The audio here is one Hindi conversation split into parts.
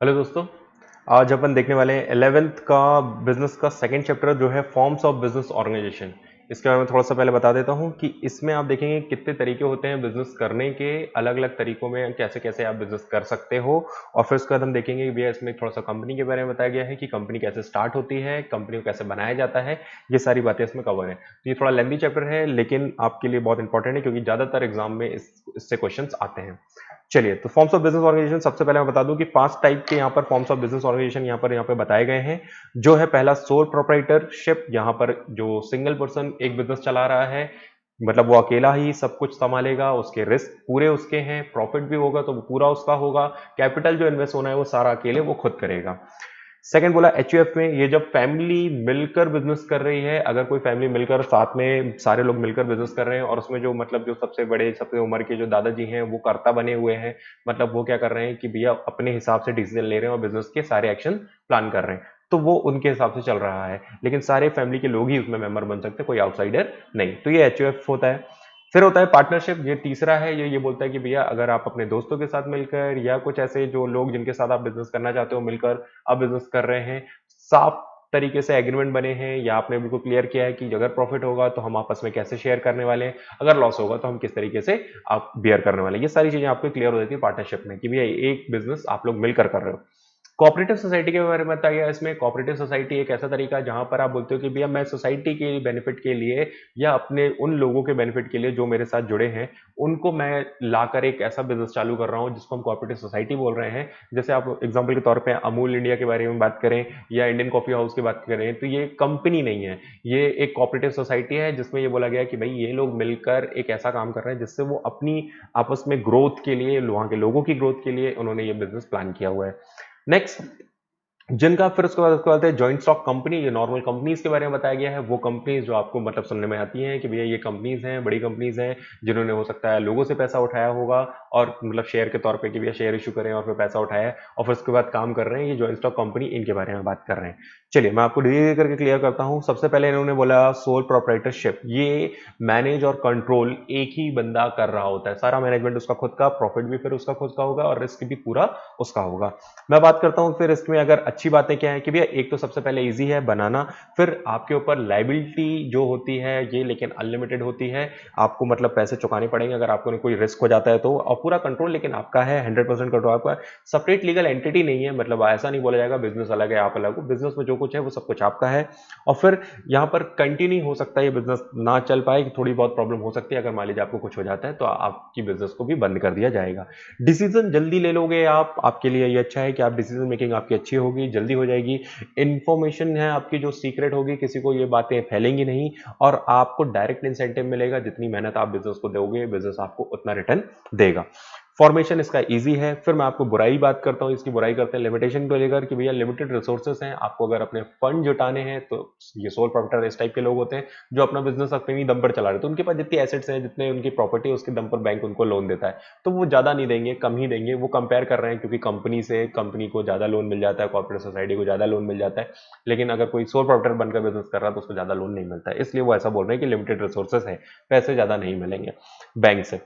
हेलो दोस्तों। आज अपन देखने वाले हैं 11th का बिजनेस का सेकंड चैप्टर जो है फॉर्म्स ऑफ बिजनेस ऑर्गेनाइजेशन। इसके बारे में थोड़ा सा पहले बता देता हूं कि इसमें आप देखेंगे कितने तरीके होते हैं बिजनेस करने के। अलग अलग तरीकों में कैसे कैसे आप बिजनेस कर सकते हो। और फिर उसके बाद हम देखेंगे कि भैया इसमें थोड़ा सा कंपनी के बारे में बताया गया है कि कंपनी कैसे स्टार्ट होती है, कंपनी को कैसे बनाया जाता है। ये सारी बातें इसमें कवर है। तो ये थोड़ा लेंदी चैप्टर है लेकिन आपके लिए बहुत इंपॉर्टेंट है क्योंकि ज्यादातर एग्जाम में इससे क्वेश्चन आते हैं। चलिए, तो फॉर्म्स ऑफ बिजनेस ऑर्गेनाइजेशन सबसे पहले मैं बता दूं कि 5 टाइप के यहाँ पर फॉर्म्स ऑफ बिजनेस ऑर्गेनाइजेशन यहाँ पे बताए गए हैं। जो है पहला सोल प्रोप्राइटरशिप, यहाँ पर जो सिंगल पर्सन एक बिजनेस चला रहा है, मतलब वो अकेला ही सब कुछ संभालेगा, उसके रिस्क पूरे उसके हैं, प्रॉफिट भी होगा तो वो पूरा उसका होगा, कैपिटल जो इन्वेस्ट होना है वो सारा अकेले वो खुद करेगा। सेकंड बोला एचयूएफ में, ये जब फैमिली मिलकर बिजनेस कर रही है, अगर कोई फैमिली मिलकर साथ में सारे लोग मिलकर बिजनेस कर रहे हैं और उसमें जो मतलब जो सबसे बड़े सबसे उम्र के जो दादाजी हैं वो कर्ता बने हुए हैं, मतलब वो क्या कर रहे हैं कि भैया अपने हिसाब से डिसीजन ले रहे हैं और बिजनेस के सारे एक्शन प्लान कर रहे हैं, तो वो उनके हिसाब से चल रहा है। लेकिन सारे फैमिली के लोग ही उसमें मेंबर बन सकते हैं, कोई आउटसाइडर नहीं। तो ये एचयूएफ होता है। फिर होता है पार्टनरशिप, ये तीसरा है। ये बोलता है कि भैया अगर आप अपने दोस्तों के साथ मिलकर या कुछ ऐसे जो लोग जिनके साथ आप बिजनेस करना चाहते हो मिलकर आप बिजनेस कर रहे हैं, साफ तरीके से एग्रीमेंट बने हैं या आपने बिल्कुल क्लियर किया है कि अगर प्रॉफिट होगा तो हम आपस में कैसे शेयर करने वाले हैं, अगर लॉस होगा तो हम किस तरीके से आप बियर करने वाले हैं, ये सारी चीजें आपको क्लियर हो जाती है पार्टनरशिप में कि भैया एक बिजनेस आप लोग मिलकर कर रहे हो। कोऑपरेटिव सोसाइटी के बारे में बताया गया इसमें। कोऑपरेटिव सोसाइटी एक ऐसा तरीका है जहां पर आप बोलते हो कि भैया मैं सोसाइटी के बेनिफिट के लिए या अपने उन लोगों के बेनिफिट के लिए जो मेरे साथ जुड़े हैं उनको मैं लाकर एक ऐसा बिजनेस चालू कर रहा हूं जिसको हम कोऑपरेटिव सोसाइटी बोल रहे हैं। जैसे आप एग्जांपल के तौर पे अमूल इंडिया के बारे में बात करें या इंडियन कॉफी हाउस की बात करें तो ये कंपनी नहीं है, ये एक कोऑपरेटिव सोसाइटी है जिसमें ये बोला गया कि भाई ये लोग मिलकर एक ऐसा काम कर रहे हैं जिससे वो अपनी आपस में ग्रोथ के लिए, वहां के लोगों की ग्रोथ के लिए उन्होंने ये बिजनेस प्लान किया हुआ है। नेक्स्ट जिनका फिर उसके बाद है जॉइंट स्टॉक कंपनी। ये नॉर्मल कंपनीज के बारे में बताया गया है, वो कंपनीज जो आपको मतलब सुनने में आती हैं कि भैया ये कंपनीज हैं, बड़ी कंपनीज हैं जिन्होंने हो सकता है लोगों से पैसा उठाया होगा और मतलब शेयर के तौर पे कि भैया शेयर इशू करें और फिर पैसा उठाया है और फिर उसके बाद काम कर रहे हैं, ये जॉइंट स्टॉक कंपनी इनके बारे में बात कर रहे हैं। चलिए मैं आपको धीरे धीरे करके क्लियर करता हूं। सबसे पहले इन्होंने बोला सोल प्रोप्राइटरशिप, ये मैनेज और कंट्रोल एक ही बंदा कर रहा होता है, सारा मैनेजमेंट उसका खुद का, प्रॉफिट भी फिर उसका खुद का होगा और रिस्क भी पूरा उसका होगा। मैं बात करता हूं फिर इसमें अगर अच्छी बातें क्या है कि भैया एक तो सबसे पहले इजी है बनाना, फिर आपके ऊपर लाइबिलिटी जो होती है ये लेकिन अनलिमिटेड होती है, आपको मतलब पैसे चुकाने पड़ेंगे अगर आपको कोई रिस्क हो जाता है तो, और पूरा कंट्रोल लेकिन आपका है, 100% कंट्रोल आपका। सेपरेट लीगल एंटिटी नहीं है, मतलब ऐसा नहीं बोला जाएगा बिजनेस अलग है आप अलग हो, बिजनेस में जो कुछ है वो सब कुछ आपका है। और फिर यहाँ पर कंटिन्यू हो सकता है ये बिजनेस ना चल पाए, थोड़ी बहुत प्रॉब्लम हो सकती है, अगर मान लीजिए आपको कुछ हो जाता है तो आपकी बिजनेस को भी बंद कर दिया जाएगा। डिसीजन जल्दी ले लोगे आप, आपके लिए ये अच्छा है कि आप डिसीजन मेकिंग आपकी अच्छी होगी, जल्दी हो जाएगी। इंफॉर्मेशन है आपकी जो सीक्रेट होगी, किसी को ये बातें फैलेंगी नहीं और आपको डायरेक्ट इंसेंटिव मिलेगा, जितनी मेहनत आप बिजनेस को दोगे बिजनेस आपको उतना रिटर्न देगा। फॉर्मेशन इसका इजी है। फिर मैं आपको बुराई बात करता हूं, इसकी बुराई करते हैं लिमिटेशन को लेकर कि भैया लिमिटेड रिसोर्सेस हैं, आपको अगर अपने फंड जुटाने हैं तो ये सोल प्रोप्राइटर इस टाइप के लोग होते हैं जो अपना बिजनेस अपने ही दम पर चला रहे हैं, तो उनके पास जितनी एसेट्स हैं जितने उनकी प्रॉपर्टी है उसके दम पर बैंक उनको लोन देता है, तो वो ज्यादा नहीं देंगे, कम ही देंगे। वो कंपेयर कर रहे हैं क्योंकि कंपनी से कंपनी को ज्यादा लोन मिल जाता है, कॉर्पोरेट सोसाइटी को ज्यादा लोन मिल जाता है, लेकिन अगर कोई सोल प्रोप्राइटर बनकर बिजनेस कर रहा है तो उसको ज्यादा लोन नहीं मिलता है, इसलिए वो ऐसा बोल रहे हैं कि लिमिटेड रिसोर्सेस है, पैसे ज्यादा नहीं मिलेंगे बैंक से।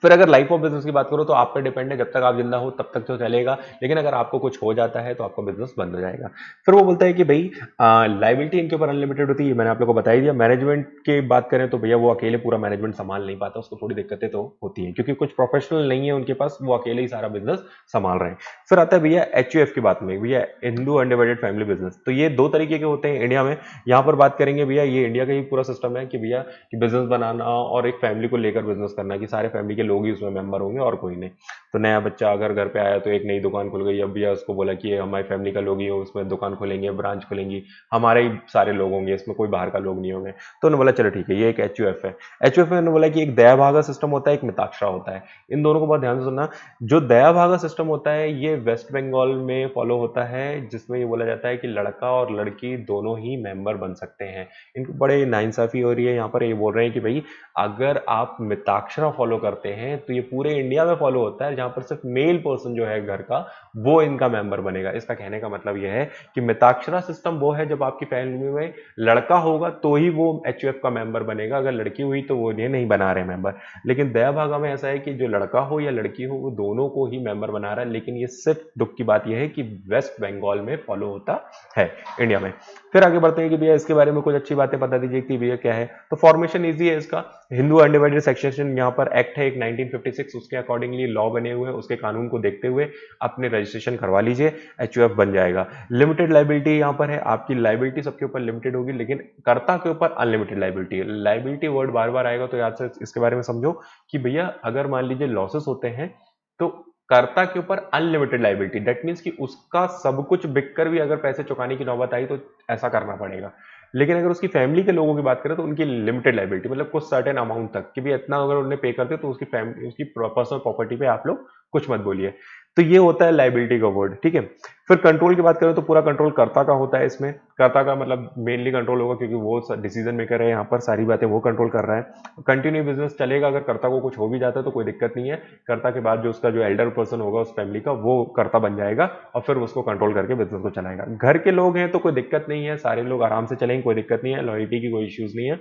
फिर अगर लाइफ ऑफ बिजनेस की बात करो तो आप पे डिपेंड है, जब तक आप जिंदा हो तब तक तो चलेगा, लेकिन अगर आपको कुछ हो जाता है तो आपका बिजनेस बंद हो जाएगा। फिर वो बोलता है कि भाई लाइबिलिटी इनके ऊपर अनलिमिटेड होती है, मैंने आप लोग को बता ही दिया। मैनेजमेंट की बात करें तो भैया वो अकेले पूरा मैनेजमेंट संभाल नहीं पाता, उसको थोड़ी दिक्कतें तो होती हैं क्योंकि कुछ प्रोफेशनल नहीं है उनके पास, वो अकेले ही सारा बिजनेस संभाल रहे हैं। फिर आता है भैया एचयूएफ की बात में, भैया हिंदू अनडिवाइडेड फैमिली बिजनेस, तो ये दो तरीके के होते हैं इंडिया में। यहाँ पर बात करेंगे भैया, ये इंडिया का ही पूरा सिस्टम है कि भैया कि बिजनेस बनाना और एक फैमिली को लेकर बिजनेस करना, कि सारे फैमिली के लोग ही उसमें मेंबर होंगे और कोई नहीं। तो नया बच्चा अगर घर पे आया तो एक नई दुकान खुल गई, अब भैया उसको बोला कि ये हमारी फैमिली का लोग ही हो, उसमें दुकान खोलेंगे, ब्रांच खोलेंगी, हमारे ही सारे लोग होंगे, इसमें कोई बाहर का लोग नहीं होंगे। तो उन्होंने बोला चलो ठीक है, ये एक एचयूएफ है। एचयूएफ में उन्होंने बोला कि एक दया भागा सिस्टम होता है, एक मिताक्षरा होता है। इन दोनों को बहुत ध्यान से सुनना। जो दया भागा सिस्टम होता है ये वेस्ट बंगाल में फॉलो होता है, जिसमें ये बोला जाता है कि लड़का और लड़की दोनों ही मेंबर बन सकते हैं। इनको बड़े नाइंसाफी हो रही है यहाँ पर, ये बोल रहे हैं कि भाई अगर आप मिताक्षरा फॉलो करते हैं तो ये पूरे इंडिया में फॉलो होता है, जहां पर सिर्फ मेल पर्सन जो है घर का वो इनका मेंबर बनेगा। इसका कहने का मतलब यह है कि मिताक्षरा सिस्टम वो है जब आपकी फैमिली में लड़का होगा तो ही वो एचयूएफ का मेंबर बनेगा, अगर लड़की हुई तो वो ये नहीं बना रहे मेंबर। लेकिन दया भागा में ऐसा है कि जो लड़का हो या लड़की हो वो दोनों को ही मेंबर बना रहा है, लेकिन ये सिर्फ दुख की बात यह है कि वेस्ट बंगाल में फॉलो होता है, इंडिया में। फिर आगे बढ़ते हैं कि भैया इसके बारे में कुछ अच्छी बातें बता दीजिए कि भैया क्या है। तो फॉर्मेशन इजी है इसका, हिंदू अनडिवाइडेड सेक्शन यहाँ पर एक्ट है एक 1956, उसके अकॉर्डिंगली लॉ बने हुए हैं, उसके कानून को देखते हुए अपने रजिस्ट्रेशन करवा लीजिए, एचयूएफ बन जाएगा। लिमिटेड लाइबिलिटी यहाँ पर है, आपकी लाइबिलिटी सबके ऊपर लिमिटेड होगी, लेकिन कर्ता के ऊपर अनलिमिटेड लाइबिलिटी है। लाइबिलिटी वर्ड बार बार आएगा तो याद से इसके बारे में समझो कि भैया अगर मान लीजिए लॉसेस होते हैं तो कर्ता के ऊपर अनलिमिटेड लाइबिलिटी, दैट मीन्स कि उसका सब कुछ बिककर भी अगर पैसे चुकाने की नौबत आई तो ऐसा करना पड़ेगा। लेकिन अगर उसकी फैमिली के लोगों की बात करें तो उनकी लिमिटेड लाइबिलिटी, मतलब कुछ सर्टेन अमाउंट तक कि भी इतना अगर उन्हें पे करते तो उसकी फैमिली, उसकी पर्सनल प्रॉपर्टी पे आप लोग कुछ मत बोलिए। तो ये होता है लाइबिलिटी का वर्ड, ठीक है। फिर कंट्रोल की बात करें तो पूरा कंट्रोल कर्ता का होता है इसमें, कर्ता का मतलब मेनली कंट्रोल होगा क्योंकि वो डिसीजन मेकर है, यहाँ पर सारी बातें वो कंट्रोल कर रहा है। कंटिन्यू बिजनेस चलेगा, अगर कर्ता को कुछ हो भी जाता है तो कोई दिक्कत नहीं है, कर्ता के बाद जो उसका जो एल्डर पर्सन होगा उस फैमिली का वो कर्ता बन जाएगा और फिर उसको कंट्रोल करके बिजनेस को चलाएगा। घर के लोग हैं तो कोई दिक्कत नहीं है, सारे लोग आराम से चलेंगे, कोई दिक्कत नहीं है, लॉयल्टी की कोई इश्यूज नहीं है।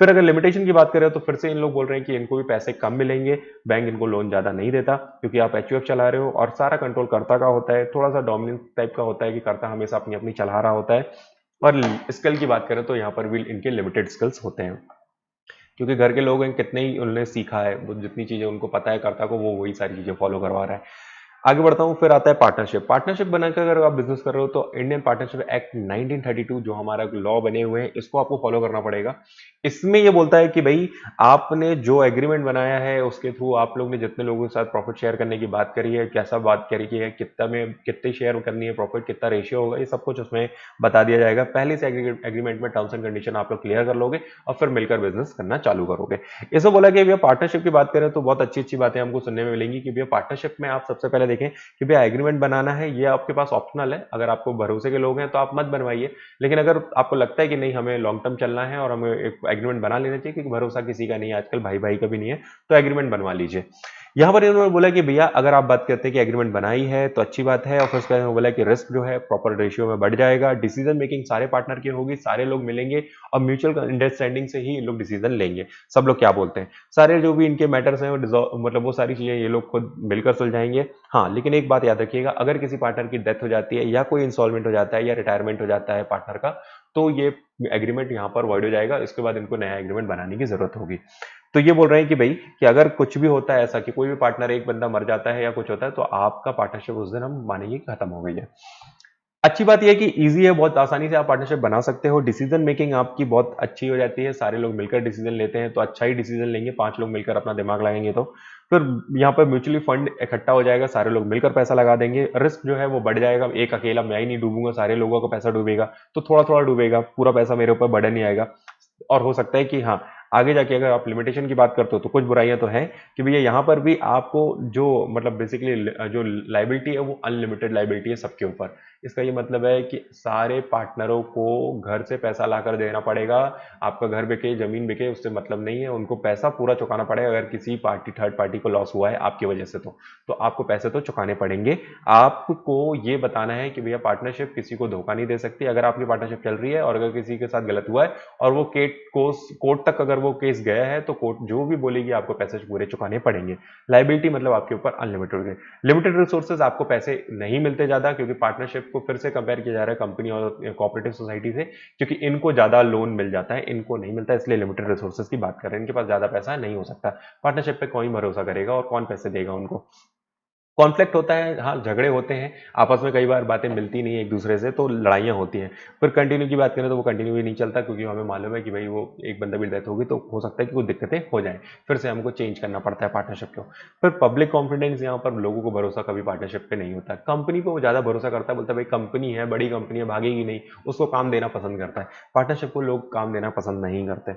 फिर अगर लिमिटेशन की बात करें तो फिर से इन लोग बोल रहे हैं कि इनको भी पैसे कम मिलेंगे, बैंक इनको लोन ज्यादा नहीं देता क्योंकि आप एचयूएफ चला रहे हो, और सारा कंट्रोल कर्ता का होता है, थोड़ा सा डोमिनेंस टाइप का होता है कि कर्ता हमेशा अपनी अपनी चला रहा होता है। और स्किल की बात करें तो यहाँ पर भी इनके लिमिटेड स्किल्स होते हैं, क्योंकि घर के लोग हैं, कितने ही उन्होंने सीखा है, वो जितनी चीजें उनको पता है कर्ता को वो वही सारी चीजें फॉलो करवा रहा है। आगे बढ़ता हूं, फिर आता है पार्टनरशिप। पार्टनरशिप बनाकर अगर आप बिजनेस कर रहे हो तो इंडियन पार्टनरशिप एक्ट 1932 जो हमारा लॉ बने हुए हैं इसको आपको फॉलो करना पड़ेगा। इसमें यह बोलता है कि भाई आपने जो एग्रीमेंट बनाया है उसके थ्रू आप लोग ने जितने लोगों के साथ प्रॉफिट शेयर करने की बात करी है, कैसा बात करी है, कितना में कितने शेयर करनी है प्रॉफिट, कितना रेशियो होगा, ये सब कुछ उसमें बता दिया जाएगा। पहले से एग्रीमेंट में टर्म्स एंड कंडीशन आप लोग क्लियर कर लोगे और फिर मिलकर बिजनेस करना चालू करोगे। इसमें बोला कि भैया पार्टनरशिप की बात करें तो बहुत अच्छी अच्छी बातें हमको सुनने में मिलेंगी कि भैया पार्टनरशिप में आप सबसे पहले देखें कि भैया एग्रीमेंट बनाना है, ये आपके पास ऑप्शनल है, अगर आपको भरोसे के लोग हैं तो आप मत बनवाइए, लेकिन अगर आपको लगता है कि नहीं हमें लॉन्ग टर्म चलना है और हमें एक एग्रीमेंट बना लेना चाहिए क्योंकि भरोसा किसी का नहीं है आजकल, भाई भाई का भी नहीं है, तो एग्रीमेंट बनवा लीजिए। यहां पर इन्होंने बोला कि भैया अगर आप बात करते हैं कि एग्रीमेंट बनाई है तो अच्छी बात है, और फिर उसके बाद बोला कि रिस्क जो है प्रॉपर रेशियो में बढ़ जाएगा, डिसीजन मेकिंग सारे पार्टनर की होगी, सारे लोग मिलेंगे और म्यूचुअल अंडरस्टैंडिंग से ही लोग डिसीजन लेंगे। सब लोग क्या बोलते हैं, सारे जो भी इनके मैटर्स हैं वो मतलब वो सारी चीजें ये लोग खुद मिलकर सुलझाएंगे। हाँ, लेकिन एक बात याद रखिएगा, अगर किसी पार्टनर की डेथ हो जाती है या कोई इंस्टॉलमेंट हो जाता है या रिटायरमेंट हो जाता है पार्टनर का, तो ये एग्रीमेंट यहाँ पर वॉइड हो जाएगा, इसके बाद इनको नया एग्रीमेंट बनाने की जरूरत होगी। तो ये बोल रहे हैं कि भाई कि अगर कुछ भी होता है ऐसा कि कोई भी पार्टनर, एक बंदा मर जाता है या कुछ होता है तो आपका पार्टनरशिप उस दिन हम मानेंगे खत्म हो गई है। अच्छी बात यह है कि इजी है, बहुत आसानी से आप पार्टनरशिप बना सकते हो, डिसीजन मेकिंग आपकी बहुत अच्छी हो जाती है, सारे लोग मिलकर डिसीजन लेते हैं तो अच्छा ही डिसीजन लेंगे, 5 लोग मिलकर अपना दिमाग लगाएंगे तो फिर यहाँ पर म्यूचुअली फंड इकट्ठा हो जाएगा, सारे लोग मिलकर पैसा लगा देंगे, रिस्क जो है वो बढ़ जाएगा, एक अकेला मैं ही नहीं डूबूंगा, सारे लोगों का पैसा डूबेगा, तो थोड़ा थोड़ा डूबेगा, पूरा पैसा मेरे ऊपर बर्डन नहीं आएगा। और हो सकता है कि हाँ आगे जाके अगर आप लिमिटेशन की बात करते हो तो कुछ बुराइयां तो हैं कि भैया यहाँ पर भी आपको जो मतलब बेसिकली जो लाइबिलिटी है वो अनलिमिटेड लाइबिलिटी है सबके ऊपर। इसका ये मतलब है कि सारे पार्टनरों को घर से पैसा लाकर देना पड़ेगा, आपका घर बिके जमीन बिके उससे मतलब नहीं है, उनको पैसा पूरा चुकाना पड़ेगा। अगर किसी पार्टी थर्ड पार्टी को लॉस हुआ है आपकी वजह से तो आपको पैसे तो चुकाने पड़ेंगे। आपको ये बताना है कि भैया पार्टनरशिप किसी को धोखा नहीं दे सकती, अगर आपकी पार्टनरशिप चल रही है और अगर किसी के साथ गलत हुआ है और वो कोर्ट तक अगर वो केस गया है तो कोर्ट जो भी बोलेगी आपको पैसे पूरे चुकाने पड़ेंगे। लाइबिलिटी मतलब आपके ऊपर अनलिमिटेड हो गए। लिमिटेड रिसोर्सेज आपको पैसे नहीं मिलते ज्यादा, क्योंकि पार्टनरशिप को फिर से कंपेयर किया जा रहा है कंपनी और कोऑपरेटिव सोसाइटी से, क्योंकि इनको ज्यादा लोन मिल जाता है, इनको नहीं मिलता, इसलिए लिमिटेड रिसोर्सेज की बात कर रहे हैं, इनके पास ज्यादा पैसा नहीं हो सकता। पार्टनरशिप पे कौन भरोसा करेगा और कौन पैसे देगा उनको। कॉन्फ्लिक्ट होता है, हाँ झगड़े होते हैं आपस में, कई बार बातें मिलती नहीं एक दूसरे से तो लड़ाइयाँ होती हैं। फिर कंटिन्यू की बात करें तो वो कंटिन्यू भी नहीं चलता, क्योंकि हमें मालूम है कि भाई वो एक बंदा भी डेथ होगी तो हो सकता है कि कुछ दिक्कतें हो जाएं, फिर से हमको चेंज करना पड़ता है पार्टनरशिप को। फिर पब्लिक कॉन्फिडेंस, यहाँ पर लोगों को भरोसा कभी पार्टनरशिप पे नहीं होता, कंपनी पे वो ज्यादा भरोसा करता है, बोलता है भाई कंपनी है, बड़ी कंपनी है, भागेगी नहीं, उसको काम देना पसंद करता है। पार्टनरशिप को लोग काम देना पसंद नहीं करते।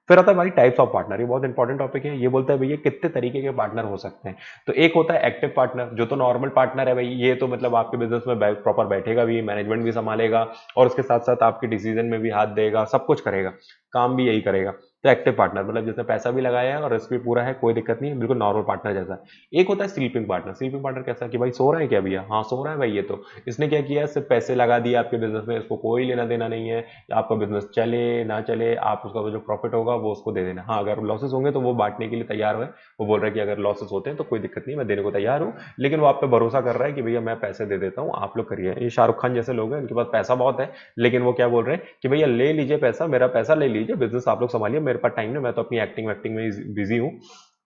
फिर आता है हमारी टाइप्स ऑफ पार्टनर, ये बहुत इंपॉर्टेंट टॉपिक है। ये बोलता है भैया कितने तरीके के पार्टनर हो सकते हैं। तो एक होता है एक्टिव पार्टनर, जो तो नॉर्मल पार्टनर है भाई, ये तो मतलब आपके बिजनेस में प्रॉपर बैठेगा भी, मैनेजमेंट भी संभालेगा और उसके साथ साथ आपके डिसीजन में भी हाथ देगा, सब कुछ करेगा। काम भी यही करेगा। तो एक्टिव पार्टनर मतलब जिसने पैसा भी लगाया है और रिस्क भी पूरा है, कोई दिक्कत नहीं है, बिल्कुल नॉर्मल पार्टनर जैसा। एक होता है स्लीपिंग पार्टनर। स्लीपिंग पार्टनर कैसा कि भाई सो रहा है क्या भैया, हाँ सो रहा है भाई, ये तो इसने क्या किया, सिर्फ पैसे लगा दिए आपके बिजनेस में, इसको कोई लेना देना नहीं है, आपका बिजनेस चले ना चले, आप उसका जो प्रॉफिट होगा वो उसको दे देना। हाँ अगर लॉसेस होंगे तो वो बांटने के लिए तैयार है, वो बोल रहा है कि अगर लॉसेस होते हैं तो कोई दिक्कत नहीं, मैं देने को तैयार हूँ, लेकिन वो आप पे भरोसा कर रहा है कि भैया मैं पैसे दे देता हूँ, आप लोग करिए। ये शाहरुख खान जैसे लोग हैं, इनके पास पैसा बहुत है, लेकिन वो क्या बोल रहे हैं कि भैया ले लीजिए पैसा, मेरा पैसा ले लीजिए, बिजनेस आप लोग संभालिए, मेरे पास टाइम नहीं, मैं तो अपनी एक्टिंग वैक्टिंग में बिजी हूँ,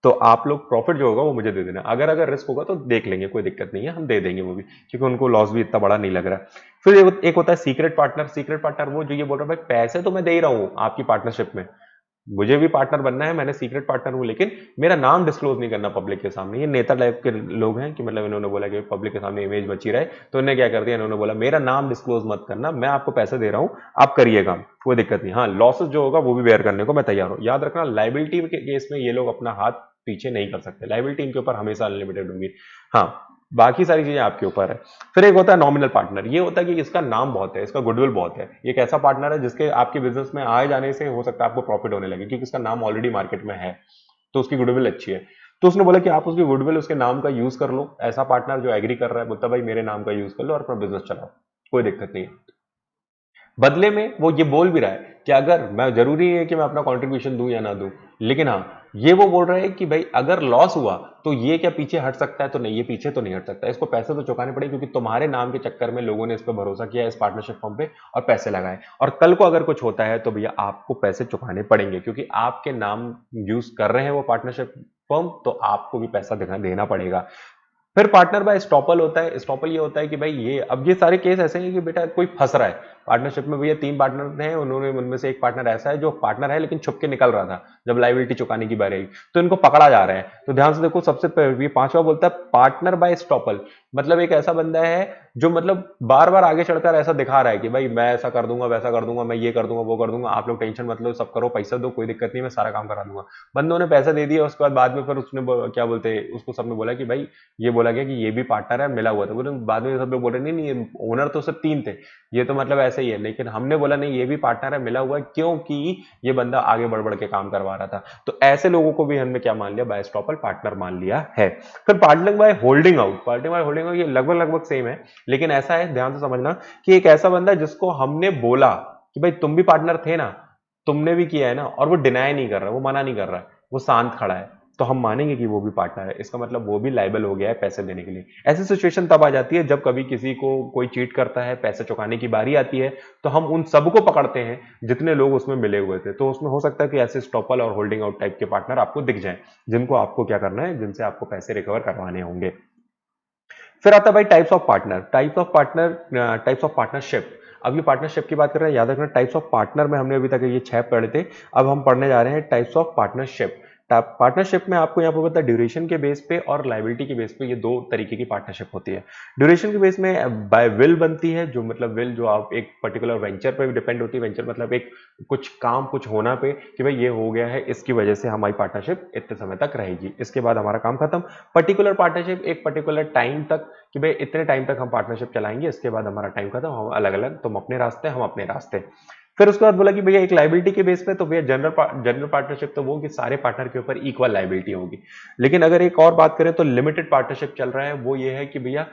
तो आप लोग प्रॉफिट जो होगा वो मुझे दे देना, अगर अगर रिस्क होगा तो देख लेंगे, कोई दिक्कत नहीं है, हम दे देंगे वो भी, क्योंकि उनको लॉस भी इतना बड़ा नहीं लग रहा है। फिर एक होता है सीक्रेट पार्टनर। सीक्रेट पार्टनर वो जो ये बोल रहा है भाई पैसे तो मैं दे ही रहा हूँ आपकी पार्टनरशिप में, मुझे भी पार्टनर बनना है, मैंने सीक्रेट पार्टनर हूं, लेकिन मेरा नाम डिस्क्लोज नहीं करना पब्लिक के सामने। ये नेता टाइप के लोग हैं कि मतलब इन्होंने बोला कि पब्लिक के सामने इमेज बची रहे, तो इन्होंने क्या कर दिया, इन्होंने बोला मेरा नाम डिस्क्लोज मत करना, मैं आपको पैसे दे रहा हूं, आप करिए काम, कोई दिक्कत नहीं, हाँ लॉसेस जो होगा वो भी बेयर करने को मैं तैयार हूं। याद रखना लाइबिलिटी के केस में ये लोग अपना हाथ पीछे नहीं कर सकते, लाइबिलिटी इनके ऊपर हमेशा अनलिमिटेड होंगी, हाँ बाकी सारी चीजें आपके ऊपर है। फिर एक होता है नॉमिनल पार्टनर। ये होता है कि इसका नाम बहुत है, इसका गुडविल बहुत है, ये एक ऐसा पार्टनर है जिसके आपके बिजनेस में आए जाने से हो सकता है आपको प्रॉफिट होने लगे, क्योंकि इसका नाम ऑलरेडी मार्केट में है, तो उसकी गुडविल अच्छी है। तो उसने बोला कि आप उसकी गुडविल उसके नाम का यूज कर लो। ऐसा पार्टनर जो एग्री कर रहा है, बोलता भाई मेरे नाम का यूज कर लो और अपना बिजनेस चलाओ, कोई दिक्कत नहीं है। बदले में वो ये बोल भी रहा है कि अगर मैं, जरूरी है कि मैं अपना कंट्रीब्यूशन दूं या ना दूं, लेकिन हाँ ये वो बोल रहा है कि भाई अगर लॉस हुआ तो ये क्या पीछे हट सकता है, तो नहीं, ये पीछे तो नहीं हट सकता, इसको पैसे तो चुकाने पड़े, क्योंकि तुम्हारे नाम के चक्कर में लोगों ने इस पर भरोसा किया, इस पार्टनरशिप फॉर्म पे, और पैसे लगाए, और कल को अगर कुछ होता है तो भैया आपको पैसे चुकाने पड़ेंगे, क्योंकि आपके नाम यूज कर रहे हैं वो पार्टनरशिप फर्म, तो आपको भी पैसा देना पड़ेगा। फिर पार्टनर बाय स्टॉपल होता है। स्टॉपल ये होता है कि भाई ये, अब ये सारे केस ऐसे हैं कि बेटा कोई फंस रहा है पार्टनरशिप में, भैया 3 पार्टनर हैं, उन्होंने उनमें से एक पार्टनर ऐसा है जो पार्टनर है लेकिन छुप के निकल रहा था जब लाइबिलिटी चुकाने की बारी आई, तो इनको पकड़ा जा रहा है। तो ध्यान से देखो, सबसे ये 5वां बोलता है पार्टनर बाय स्टॉपल, मतलब एक ऐसा बंदा है जो मतलब बार बार आगे चढ़कर ऐसा दिखा रहा है कि भाई मैं ऐसा कर दूंगा, वैसा कर दूंगा, मैं ये कर दूंगा, वो कर दूंगा, आप लोग टेंशन मत लो, सब करो, पैसा दो, कोई दिक्कत नहीं, मैं सारा काम करा दूंगा। बंदों ने पैसा दे दिया, उसके बाद में फिर उसने क्या बोलते हैं, उसको सबने बोला कि भाई, ये बोला गया कि ये भी पार्टनर है, मिला हुआ था, बोले बाद में सब लोग बोल रहे नहीं नहीं, ये ओनर तो सिर्फ 3 थे, ये तो मतलब ऐसे ही है, लेकिन हमने बोला नहीं ये भी पार्टनर है, मिला हुआ है, क्योंकि ये बंदा आगे बढ़ बढ़ के काम करवा रहा था। तो ऐसे लोगों को भी हमने क्या मान लिया, बाय स्टॉपल पार्टनर मान लिया है। फिर partner by holding out. Partner by holding out ये लगभग लगभग सेम है, लेकिन ऐसा है, ध्यान से समझना, कि एक ऐसा बंदा जिसको हमने बोला कि भाई तुम भी पार्टनर थे ना, तुमने भी किया है ना, और वो डिनाई नहीं कर रहा, वो मना नहीं कर रहा है, वो शांत खड़ा है, तो हम मानेंगे कि वो भी पार्टनर है। इसका मतलब वो भी लायबल हो गया है पैसे देने के लिए। ऐसी सिचुएशन तब आ जाती है जब कभी किसी को कोई चीट करता है, पैसे चुकाने की बारी आती है, तो हम उन सबको पकड़ते हैं जितने लोग उसमें मिले हुए थे। तो उसमें हो सकता है कि ऐसे स्टॉपल और होल्डिंग आउट टाइप के पार्टनर आपको दिख जाएं, जिनको आपको क्या करना है, जिनसे आपको पैसे रिकवर करवाने होंगे। फिर आता है भाई types of partner. Types of partnership. अगली पार्टनरशिप की बात कर रहे हैं, याद रखना टाइप्स ऑफ पार्टनर में हमने अभी तक ये 6 पढ़े थे, अब हम पढ़ने जा रहे हैं टाइप्स ऑफ पार्टनरशिप। पार्टनरशिप में आपको यहाँ पर पता है ड्यूरेशन के बेस पे और लाइबिलिटी के बेस पे ये 2 तरीके की पार्टनरशिप होती है। ड्यूरेशन के बेस में बाय विल बनती है, जो मतलब विल जो आप एक पर्टिकुलर वेंचर पे डिपेंड होती है, वेंचर मतलब एक कुछ काम कुछ होना पे, कि भाई ये हो गया है, इसकी वजह से हमारी पार्टनरशिप इतने समय तक रहेगी, इसके बाद हमारा काम खत्म। पर्टिकुलर पार्टनरशिप एक पर्टिकुलर टाइम तक, कि भाई इतने टाइम तक हम पार्टनरशिप चलाएंगे, इसके बाद हमारा टाइम खत्म, हम अलग अलग, तुम अपने रास्ते हम अपने रास्ते। फिर उसके बाद बोला कि भैया एक लाइबिलिटी के बेस पे, तो भैया जनरल पार्टनरशिप तो वो कि सारे पार्टनर के ऊपर इक्वल लाइबिलिटी होगी। लेकिन अगर एक और बात करें तो लिमिटेड पार्टनरशिप चल रहा है, वो ये है कि भैया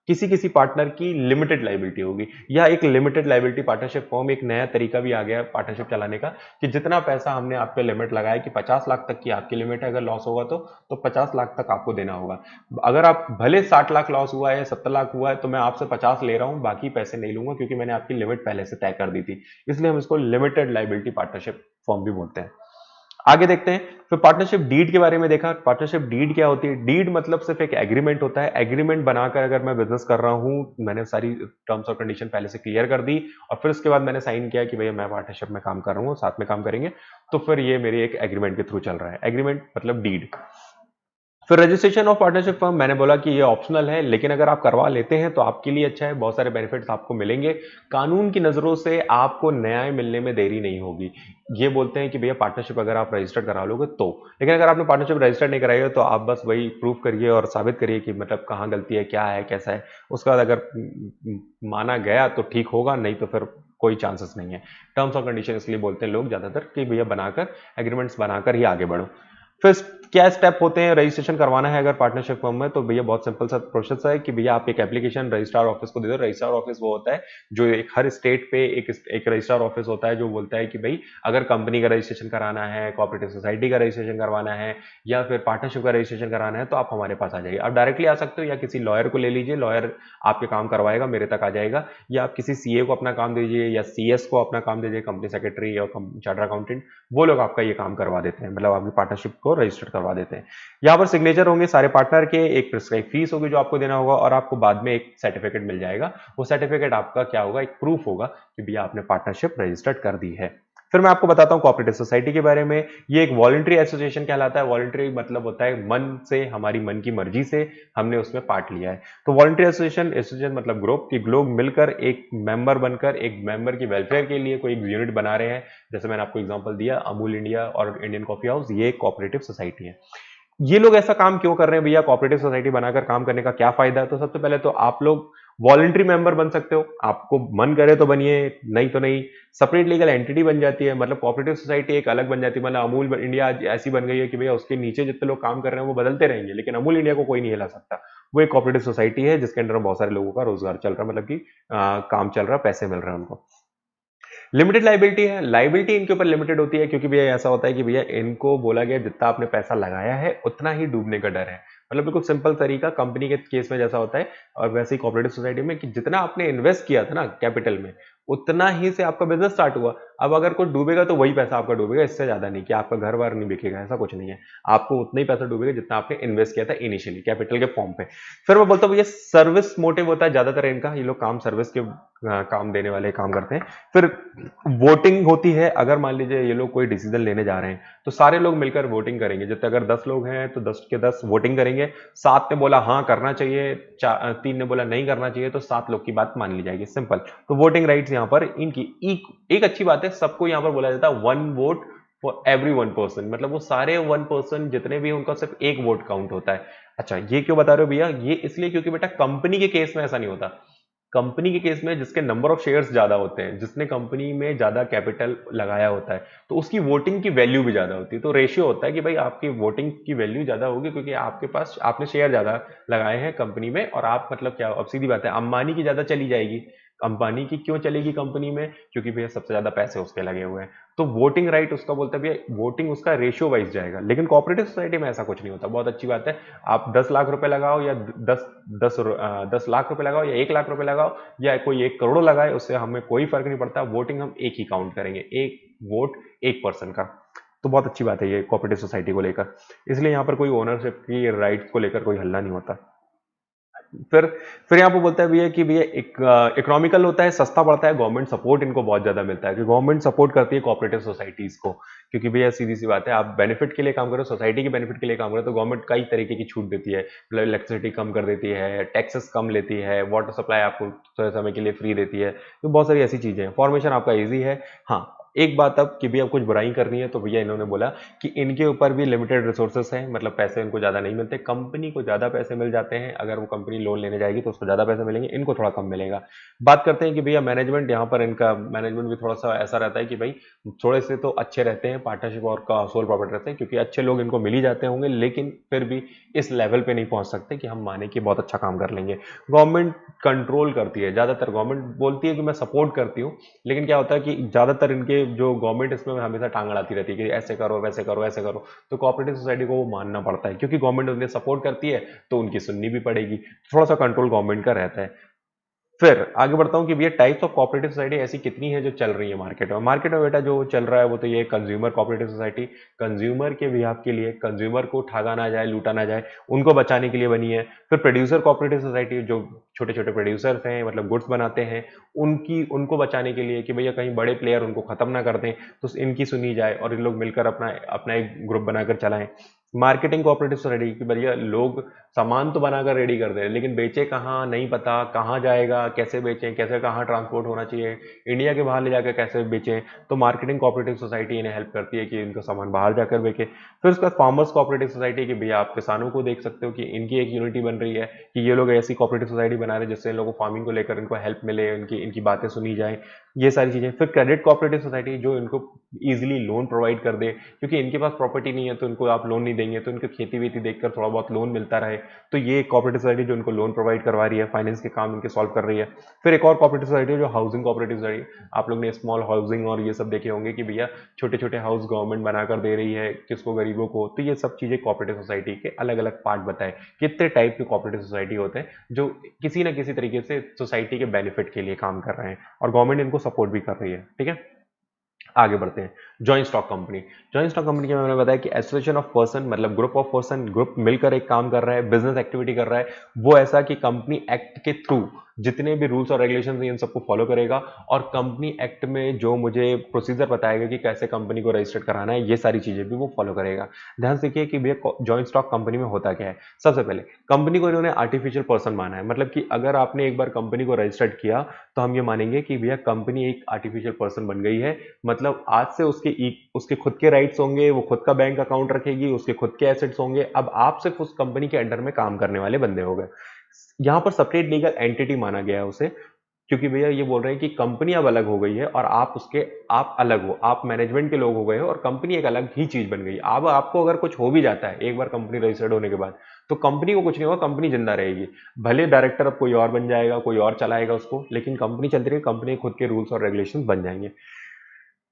किसी किसी पार्टनर की लिमिटेड लाइबिलिटी होगी, या एक लिमिटेड लाइबिलिटी पार्टनरशिप फॉर्म, एक नया तरीका भी आ गया है पार्टनरशिप चलाने का, कि जितना पैसा हमने आप पे लिमिट लगाया कि 50 लाख तक की आपकी लिमिट है, अगर लॉस होगा तो 50 लाख तक आपको देना होगा। अगर आप भले 60 लाख लॉस हुआ है, 70 लाख हुआ है, तो मैं आपसे 50 ले रहा हूं, बाकी पैसे नहीं लूंगा, क्योंकि मैंने आपकी लिमिट पहले से तय कर दी थी। इसलिए हम इसको लिमिटेड लाइबिलिटी पार्टनरशिप फॉर्म भी बोलते हैं। आगे देखते हैं। फिर पार्टनरशिप डीड के बारे में देखा। पार्टनरशिप डीड क्या होती है? डीड मतलब सिर्फ एक एग्रीमेंट होता है। एग्रीमेंट बनाकर अगर मैं बिजनेस कर रहा हूं, मैंने सारी टर्म्स और कंडीशन पहले से क्लियर कर दी, और फिर उसके बाद मैंने साइन किया कि भैया मैं पार्टनरशिप में काम कर रहा हूं, साथ में काम करेंगे, तो फिर ये मेरे एक एग्रीमेंट के थ्रू चल रहा है। एग्रीमेंट मतलब डीड। फिर रजिस्ट्रेशन ऑफ पार्टनरशिप फर्म, मैंने बोला कि ये ऑप्शनल है, लेकिन अगर आप करवा लेते हैं तो आपके लिए अच्छा है, बहुत सारे बेनिफिट्स आपको मिलेंगे। कानून की नजरों से आपको न्याय मिलने में देरी नहीं होगी। ये बोलते हैं कि भैया पार्टनरशिप अगर आप रजिस्टर करा लोगे तो, लेकिन अगर आपने पार्टनरशिप रजिस्टर नहीं कराई है तो आप बस वही प्रूव करिए और साबित करिए कि मतलब कहाँ गलती है, क्या है, कैसा है। उसके बाद अगर माना गया तो ठीक होगा, नहीं तो फिर कोई चांसेस नहीं है। टर्म्स और कंडीशन इसलिए बोलते हैं लोग ज्यादातर कि भैया बनाकर एग्रीमेंट्स बनाकर ही आगे बढ़ो। फिर क्या स्टेप होते हैं रजिस्ट्रेशन करवाना है अगर पार्टनरशिप फर्म में, तो भैया बहुत सिंपल सा प्रोसेस है कि भैया आप एक एप्लीकेशन रजिस्ट्रार ऑफिस को दे दो। रजिस्ट्रार ऑफिस वो होता है जो एक हर स्टेट पे एक रजिस्ट्रार ऑफिस होता है जो बोलता है कि भाई अगर कंपनी का रजिस्ट्रेशन कराना है, कोऑपरेटिव सोसाइटी का रजिस्ट्रेशन करवाना है या फिर पार्टनरशिप का रजिस्ट्रेशन कराना है तो आप हमारे पास आ जाइए। आप डायरेक्टली आ सकते हो या किसी लॉयर को ले लीजिए, लॉयर आपके काम करवाएगा, मेरे तक आ जाएगा, या आप किसी सीए को अपना काम दीजिए या सीएस को अपना काम दीजिए, कंपनी सेक्रेटरी या चार्टर अकाउंटेंट, वो लोग आपका ये काम करवा देते हैं, मतलब आपकी पार्टनरशिप को रजिस्टर करवा देते हैं। यहाँ पर सिग्नेचर होंगे सारे पार्टनर के, एक प्रिस्क्राइब फीस होगी जो आपको देना होगा और आपको बाद में एक सर्टिफिकेट मिल जाएगा। वो सर्टिफिकेट आपका क्या होगा, एक प्रूफ होगा कि भैया आपने पार्टनरशिप रजिस्टर्ड कर दी है। फिर मैं आपको बताता हूं कोऑपरेटिव सोसाइटी के बारे में। ये एक वॉलंटरी एसोसिएशन कहलाता है। वॉलंटरी मतलब होता है मन से, हमारी मन की मर्जी से हमने उसमें पार्ट लिया है। तो वॉलंटरी एसोसिएशन मतलब ग्रुप की लोग मिलकर एक मेंबर बनकर एक मेंबर की वेलफेयर के लिए कोई यूनिट बना रहे हैं। जैसे मैंने आपको एग्जांपल दिया अमूल इंडिया और इंडियन कॉफी हाउस, ये एक कोऑपरेटिव सोसाइटी है। ये लोग ऐसा काम क्यों कर रहे हैं भैया, कोऑपरेटिव सोसाइटी बनाकर काम करने का क्या फायदा है? तो सबसे पहले तो आप लोग वॉलंटरी मेंबर बन सकते हो, आपको मन करे तो बनिए, नहीं तो नहीं। सेपरेट लीगल एंटिटी बन जाती है, मतलब कोऑपरेटिव सोसाइटी एक अलग बन जाती है। मतलब अमूल इंडिया ऐसी बन गई है कि भैया उसके नीचे जितने लोग काम कर रहे हैं वो बदलते रहेंगे, लेकिन अमूल इंडिया को कोई नहीं हिला सकता। वो एक कोऑपरेटिव सोसाइटी है जिसके अंदर बहुत सारे लोगों का रोजगार चल रहा है, मतलब कि काम चल रहा है, पैसे मिल रहे हैं उनको। लिमिटेड लाइबिलिटी है, लाइबिलिटी इनके ऊपर लिमिटेड होती है क्योंकि भैया ऐसा होता है कि भैया इनको बोला गया जितना आपने पैसा लगाया है उतना ही डूबने का डर है। मतलब बिल्कुल सिंपल तरीका कंपनी के केस में जैसा होता है और वैसे ही कोऑपरेटिव सोसाइटी में कि जितना आपने इन्वेस्ट किया था ना कैपिटल में, उतना ही से आपका बिजनेस स्टार्ट हुआ। अब अगर कुछ डूबेगा तो वही पैसा आपका डूबेगा, इससे ज्यादा नहीं कि आपका घर बार नहीं बिकेगा, ऐसा कुछ नहीं है। आपको उतना ही पैसा डूबेगा जितना आपने इन्वेस्ट किया था इनिशियली कैपिटल के फॉर्म पे। फिर मैं बोलता हूँ ये सर्विस मोटिव होता है ज्यादातर इनका, ये लोग काम सर्विस के काम देने वाले काम करते हैं। फिर वोटिंग होती है, अगर मान लीजिए ये लोग कोई डिसीजन लेने जा रहे हैं तो सारे लोग मिलकर वोटिंग करेंगे। जितने अगर 10 लोग हैं तो 10 के 10 वोटिंग करेंगे। 7 ने बोला हाँ करना चाहिए, 3 ने बोला नहीं करना चाहिए, तो 7 लोग की बात मान ली जाएगी, सिंपल। तो वोटिंग राइट्स यहाँ पर इनकी एक अच्छी बात है, सबको यहाँ पर बोला जाता है 1 वोट फॉर एवरी 1 पर्सन, मतलब वो सारे 1 पर्सन जितने भी उनका सिर्फ एक वोट काउंट होता है। अच्छा ये क्यों बता रहे हो भैया, ये इसलिए क्योंकि बेटा कंपनी के केस में ऐसा नहीं होता। कंपनी के केस में जिसके नंबर ऑफ शेयर्स ज्यादा होते हैं, जिसने कंपनी में ज्यादा कैपिटल लगाया होता है, तो उसकी वोटिंग की वैल्यू भी ज्यादा होती है। तो रेशियो होता है कि भाई आपकी वोटिंग की वैल्यू ज्यादा होगी क्योंकि आपके पास आपने शेयर ज्यादा लगाए हैं कंपनी में, और आप मतलब क्या, अब सीधी बात है अंबानी की ज्यादा चली जाएगी। अंबानी की क्यों चलेगी कंपनी में, क्योंकि भैया सबसे ज्यादा पैसे उसके लगे हुए हैं। तो वोटिंग राइट उसका बोलता है भैया, वोटिंग उसका रेशियो वाइज जाएगा। लेकिन कोऑपरेटिव सोसाइटी में ऐसा कुछ नहीं होता, बहुत अच्छी बात है। आप 10 लाख रुपए लगाओ या 10 लाख रुपए लगाओ या 1 लाख रुपए लगाओ या कोई 1 करोड़ लगाए, उससे हमें कोई फर्क नहीं पड़ता। वोटिंग हम एक ही काउंट करेंगे, एक वोट एक पर्सन का। तो बहुत अच्छी बात है ये कोऑपरेटिव सोसाइटी को लेकर, इसलिए यहाँ पर कोई ओनरशिप की राइट्स को लेकर कोई हल्ला नहीं होता। फिर फिर यहाँ पे बोलता है भैया कि भैया एक इकोनॉमिकल होता है, सस्ता पड़ता है, गवर्नमेंट सपोर्ट इनको बहुत ज्यादा मिलता है कि गवर्नमेंट सपोर्ट करती है कोऑपरेटिव सोसाइटीज को। क्योंकि भैया सीधी सी बात है, आप बेनिफिट के लिए काम करो, सोसाइटी के बेनिफिट के लिए काम करो, तो गवर्नमेंट कई तरीके की छूट देती है। मतलब इलेक्ट्रिसिटी कम कर देती है, टैक्सेस कम लेती है, वाटर सप्लाई आपको थोड़े समय के लिए फ्री देती है। तो बहुत सारी ऐसी चीजें हैं, फॉर्मेशन आपका ईजी है। हाँ एक बात अब कि भैया कुछ बुराई करनी है तो भैया इन्होंने बोला कि इनके ऊपर भी लिमिटेड रिसोर्सेस हैं, मतलब पैसे इनको ज्यादा नहीं मिलते। कंपनी को ज्यादा पैसे मिल जाते हैं, अगर वो कंपनी लोन लेने जाएगी तो उसको ज्यादा पैसे मिलेंगे, इनको थोड़ा कम मिलेगा। बात करते हैं कि भैया मैनेजमेंट, यहाँ पर इनका मैनेजमेंट भी थोड़ा सा ऐसा रहता है कि भाई थोड़े से तो अच्छे रहते हैं, पार्टनरशिप और का सोल प्रॉपर्टी रहते हैं, क्योंकि अच्छे लोग इनको मिल ही जाते होंगे, लेकिन फिर भी इस लेवल पे नहीं पहुंच सकते कि हम माने कि बहुत अच्छा काम कर लेंगे। गवर्नमेंट कंट्रोल करती है ज्यादातर, गवर्नमेंट बोलती है कि मैं सपोर्ट करती हूँ, लेकिन क्या होता है कि ज्यादातर इनके जो गवर्नमेंट इसमें हमेशा टांग अड़ाती रहती है कि ऐसे करो वैसे करो ऐसे करो। तो कोऑपरेटिव सोसाइटी को वो मानना पड़ता है, क्योंकि गवर्नमेंट उन्हें सपोर्ट करती है तो उनकी सुननी भी पड़ेगी। थोड़ा सा कंट्रोल गवर्नमेंट का रहता है। फिर आगे बढ़ता हूं कि भैया टाइप्स ऑफ कोऑपरेटिव सोसाइटी ऐसी कितनी है जो चल रही है मार्केट में। मार्केट में बेटा जो चल रहा है वो तो ये कंज्यूमर कोऑपरेटिव सोसाइटी, कंज्यूमर के बिहाफ के लिए, कंज्यूमर को ठगा ना जाए, लूटा ना जाए, उनको बचाने के लिए बनी है। फिर प्रोड्यूसर कोऑपरेटिव सोसाइटी, जो छोटे छोटे प्रोड्यूसर्स हैं, मतलब गुड्स बनाते हैं, उनको बचाने के लिए कि भैया कहीं बड़े प्लेयर उनको खत्म ना कर दें, तो इनकी सुनी जाए और इन लोग मिलकर अपना अपना एक ग्रुप बनाकर चलाएं। मार्केटिंग कोऑपरेटिव सोसाइटी की भैया लोग सामान तो बनाकर रेडी कर दे रहे हैं, लेकिन बेचे कहाँ नहीं पता, कहाँ जाएगा, कैसे बेचें, कैसे कहाँ ट्रांसपोर्ट होना चाहिए, इंडिया के बाहर ले जाकर कैसे बेचें। तो मार्केटिंग कोऑपरेटिव सोसाइटी इन्हें हेल्प करती है कि इनका सामान बाहर जाकर बेचे। फिर उसके बाद फार्मर्स कोऑपरेटिव सोसाइटी की भैया आप किसानों को देख सकते हो कि इनकी एक यूनिटी बन रही है कि ये लोग ऐसी कोऑपरेटिव सोसाइटी बना रहे हैं जिससे इन लोगों को फार्मिंग को लेकर इनको हेल्प मिले, इनकी इनकी बातें सुनी जाए। ये सारी चीजें। फिर क्रेडिट कोऑपरेटिव सोसाइटी जो इनको इजीली लोन प्रोवाइड कर दे, क्योंकि इनके पास प्रॉपर्टी नहीं है तो इनको आप लोन नहीं देंगे, तो इनकी खेती वेती देखकर थोड़ा बहुत लोन मिलता रहे, तो ये कोऑपरेटिव सोसाइटी जो इनको लोन प्रोवाइड करवा रही है, फाइनेंस के काम इनके सॉल्व कर रही है। फिर एक और कोऑपरेटिव सोसाइटी जो हाउसिंग कोऑपरेटिव सोसाइटी, आप लोग ने स्मॉल हाउसिंग और ये सब देखे होंगे कि भैया छोटे छोटे हाउस गवर्नमेंट बनाकर दे रही है किसको, गरीबों को। तो ये सब चीजें कोऑपरेटिव सोसाइटी के अलग अलग पार्ट बताए, कितने टाइप के कोऑपरेटिव सोसाइटी होते हैं जो किसी ना किसी तरीके से सोसाइटी के बेनिफिट के लिए काम कर रहे हैं और गवर्नमेंट इनको सपोर्ट भी कर रही है। ठीक है, आगे बढ़ते हैं। Joint stock company. Joint stock company के मैंने बताया कि एसोसिएशन ऑफ पर्सन, मतलब ग्रुप ऑफ पर्सन, ग्रुप मिलकर एक काम कर रहा है, बिजनेस एक्टिविटी कर रहा है। वो ऐसा कि कंपनी एक्ट के थ्रू जितने भी रूल्स और रेगुलेशंस हैं इन सबको फॉलो करेगा, और कंपनी एक्ट में जो मुझे प्रोसीजर बताएगा कि कैसे कंपनी को रजिस्टर्ड कराना है, ये सारी चीजें भी वो फॉलो करेगा। ध्यान से देखिए कि भैया जॉइंट स्टॉक कंपनी में होता क्या है। सबसे पहले कंपनी को इन्होंने आर्टिफिशियल पर्सन माना है, मतलब कि अगर आपने एक बार कंपनी को रजिस्टर्ड किया तो हम ये मानेंगे कि भैया कंपनी एक आर्टिफिशियल पर्सन बन गई है। मतलब आज से उसके खुद के राइट्स होंगे, वो खुद का बैंक अकाउंट रखेगी, उसके खुद के एसेट्स होंगे। अब आप सिर्फ उस कंपनी के अंडर में काम करने वाले बंदे हो गए। यहां पर सेपरेट लीगल एंटिटी माना गया है उसे, क्योंकि भैया ये बोल रहे हैं कि कंपनी अब अलग हो गई है और आप अलग हो, आप मैनेजमेंट के लोग हो गए हो और कंपनी एक अलग ही चीज बन गई। अब आपको अगर कुछ हो भी जाता है एक बार कंपनी रजिस्टर्ड होने के बाद, तो कंपनी को कुछ नहीं होगा, कंपनी जिंदा रहेगी। भले डायरेक्टर अब कोई और बन जाएगा, कोई और चलाएगा उसको, लेकिन कंपनी चलती रहेगी, कंपनी खुद के रूल्स और रेगुलेशन बन जाएंगे।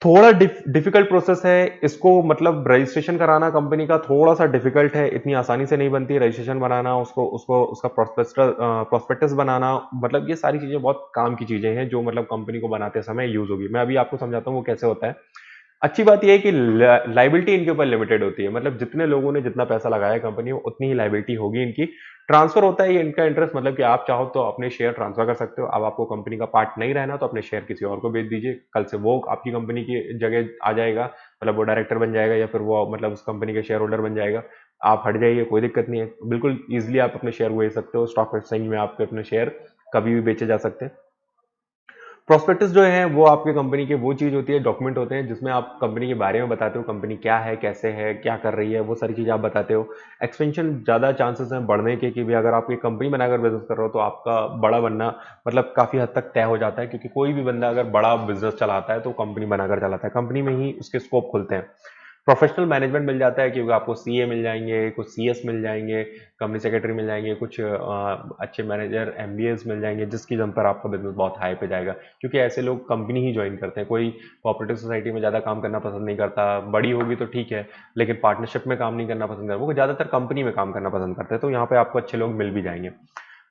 थोड़ा डिफिकल्ट प्रोसेस है इसको, मतलब रजिस्ट्रेशन कराना कंपनी का थोड़ा सा डिफिकल्ट है, इतनी आसानी से नहीं बनती रजिस्ट्रेशन बनाना, उसको उसको उसका प्रोस्पेक्टस बनाना, मतलब ये सारी चीजें बहुत काम की चीजें हैं जो मतलब कंपनी को बनाते समय यूज होगी। मैं अभी आपको समझाता हूँ वो कैसे होता है। अच्छी बात यह है कि लाइबिलिटी इनके ऊपर लिमिटेड होती है, मतलब जितने लोगों ने जितना पैसा लगाया कंपनी में उतनी ही लाइबिलिटी होगी इनकी। ट्रांसफर होता है ये इनका इंटरेस्ट, मतलब कि आप चाहो तो अपने शेयर ट्रांसफर कर सकते हो। अब आपको कंपनी का पार्ट नहीं रहना तो अपने शेयर किसी और को बेच दीजिए, कल से वो आपकी कंपनी की जगह आ जाएगा, मतलब वो डायरेक्टर बन जाएगा या फिर वो मतलब उस कंपनी के शेयर होल्डर बन जाएगा। आप हट जाइए, कोई दिक्कत नहीं है, बिल्कुल इजिली आप अपने शेयर बेच सकते हो। स्टॉक एक्सचेंज में आपके अपने शेयर कभी भी बेचे जा सकते हैं। प्रोस्पेक्टस जो है वो आपके कंपनी के वो चीज होती है, डॉक्यूमेंट होते हैं जिसमें आप कंपनी के बारे में बताते हो, कंपनी क्या है, कैसे है, क्या कर रही है, वो सारी चीजें आप बताते हो। एक्सपेंशन ज्यादा चांसेस हैं बढ़ने के कि भी अगर आप एक कंपनी बनाकर बिजनेस कर रहे हो तो आपका बड़ा बनना मतलब काफी हद तक तय हो जाता है, क्योंकि कोई भी बंदा अगर बड़ा बिजनेस चलाता है तो कंपनी बनाकर चलाता है, कंपनी में ही उसके स्कोप खुलते हैं। प्रोफेशनल मैनेजमेंट मिल जाता है, क्योंकि आपको सीए मिल जाएंगे, कुछ सीएस मिल जाएंगे, कंपनी सेक्रेटरी मिल जाएंगे, कुछ अच्छे मैनेजर एमबीएस मिल जाएंगे, जिसकी दम पर आपका बिजनेस बहुत हाई पे जाएगा। क्योंकि ऐसे लोग कंपनी ही ज्वाइन करते हैं, कोई कोऑपरेटिव सोसाइटी में ज़्यादा काम करना पसंद नहीं करता। बड़ी होगी तो ठीक है, लेकिन पार्टनरशिप में काम नहीं करना पसंद करता, वो ज़्यादातर कंपनी में काम करना पसंद करते हैं। तो यहाँ पे आपको अच्छे लोग मिल भी जाएंगे।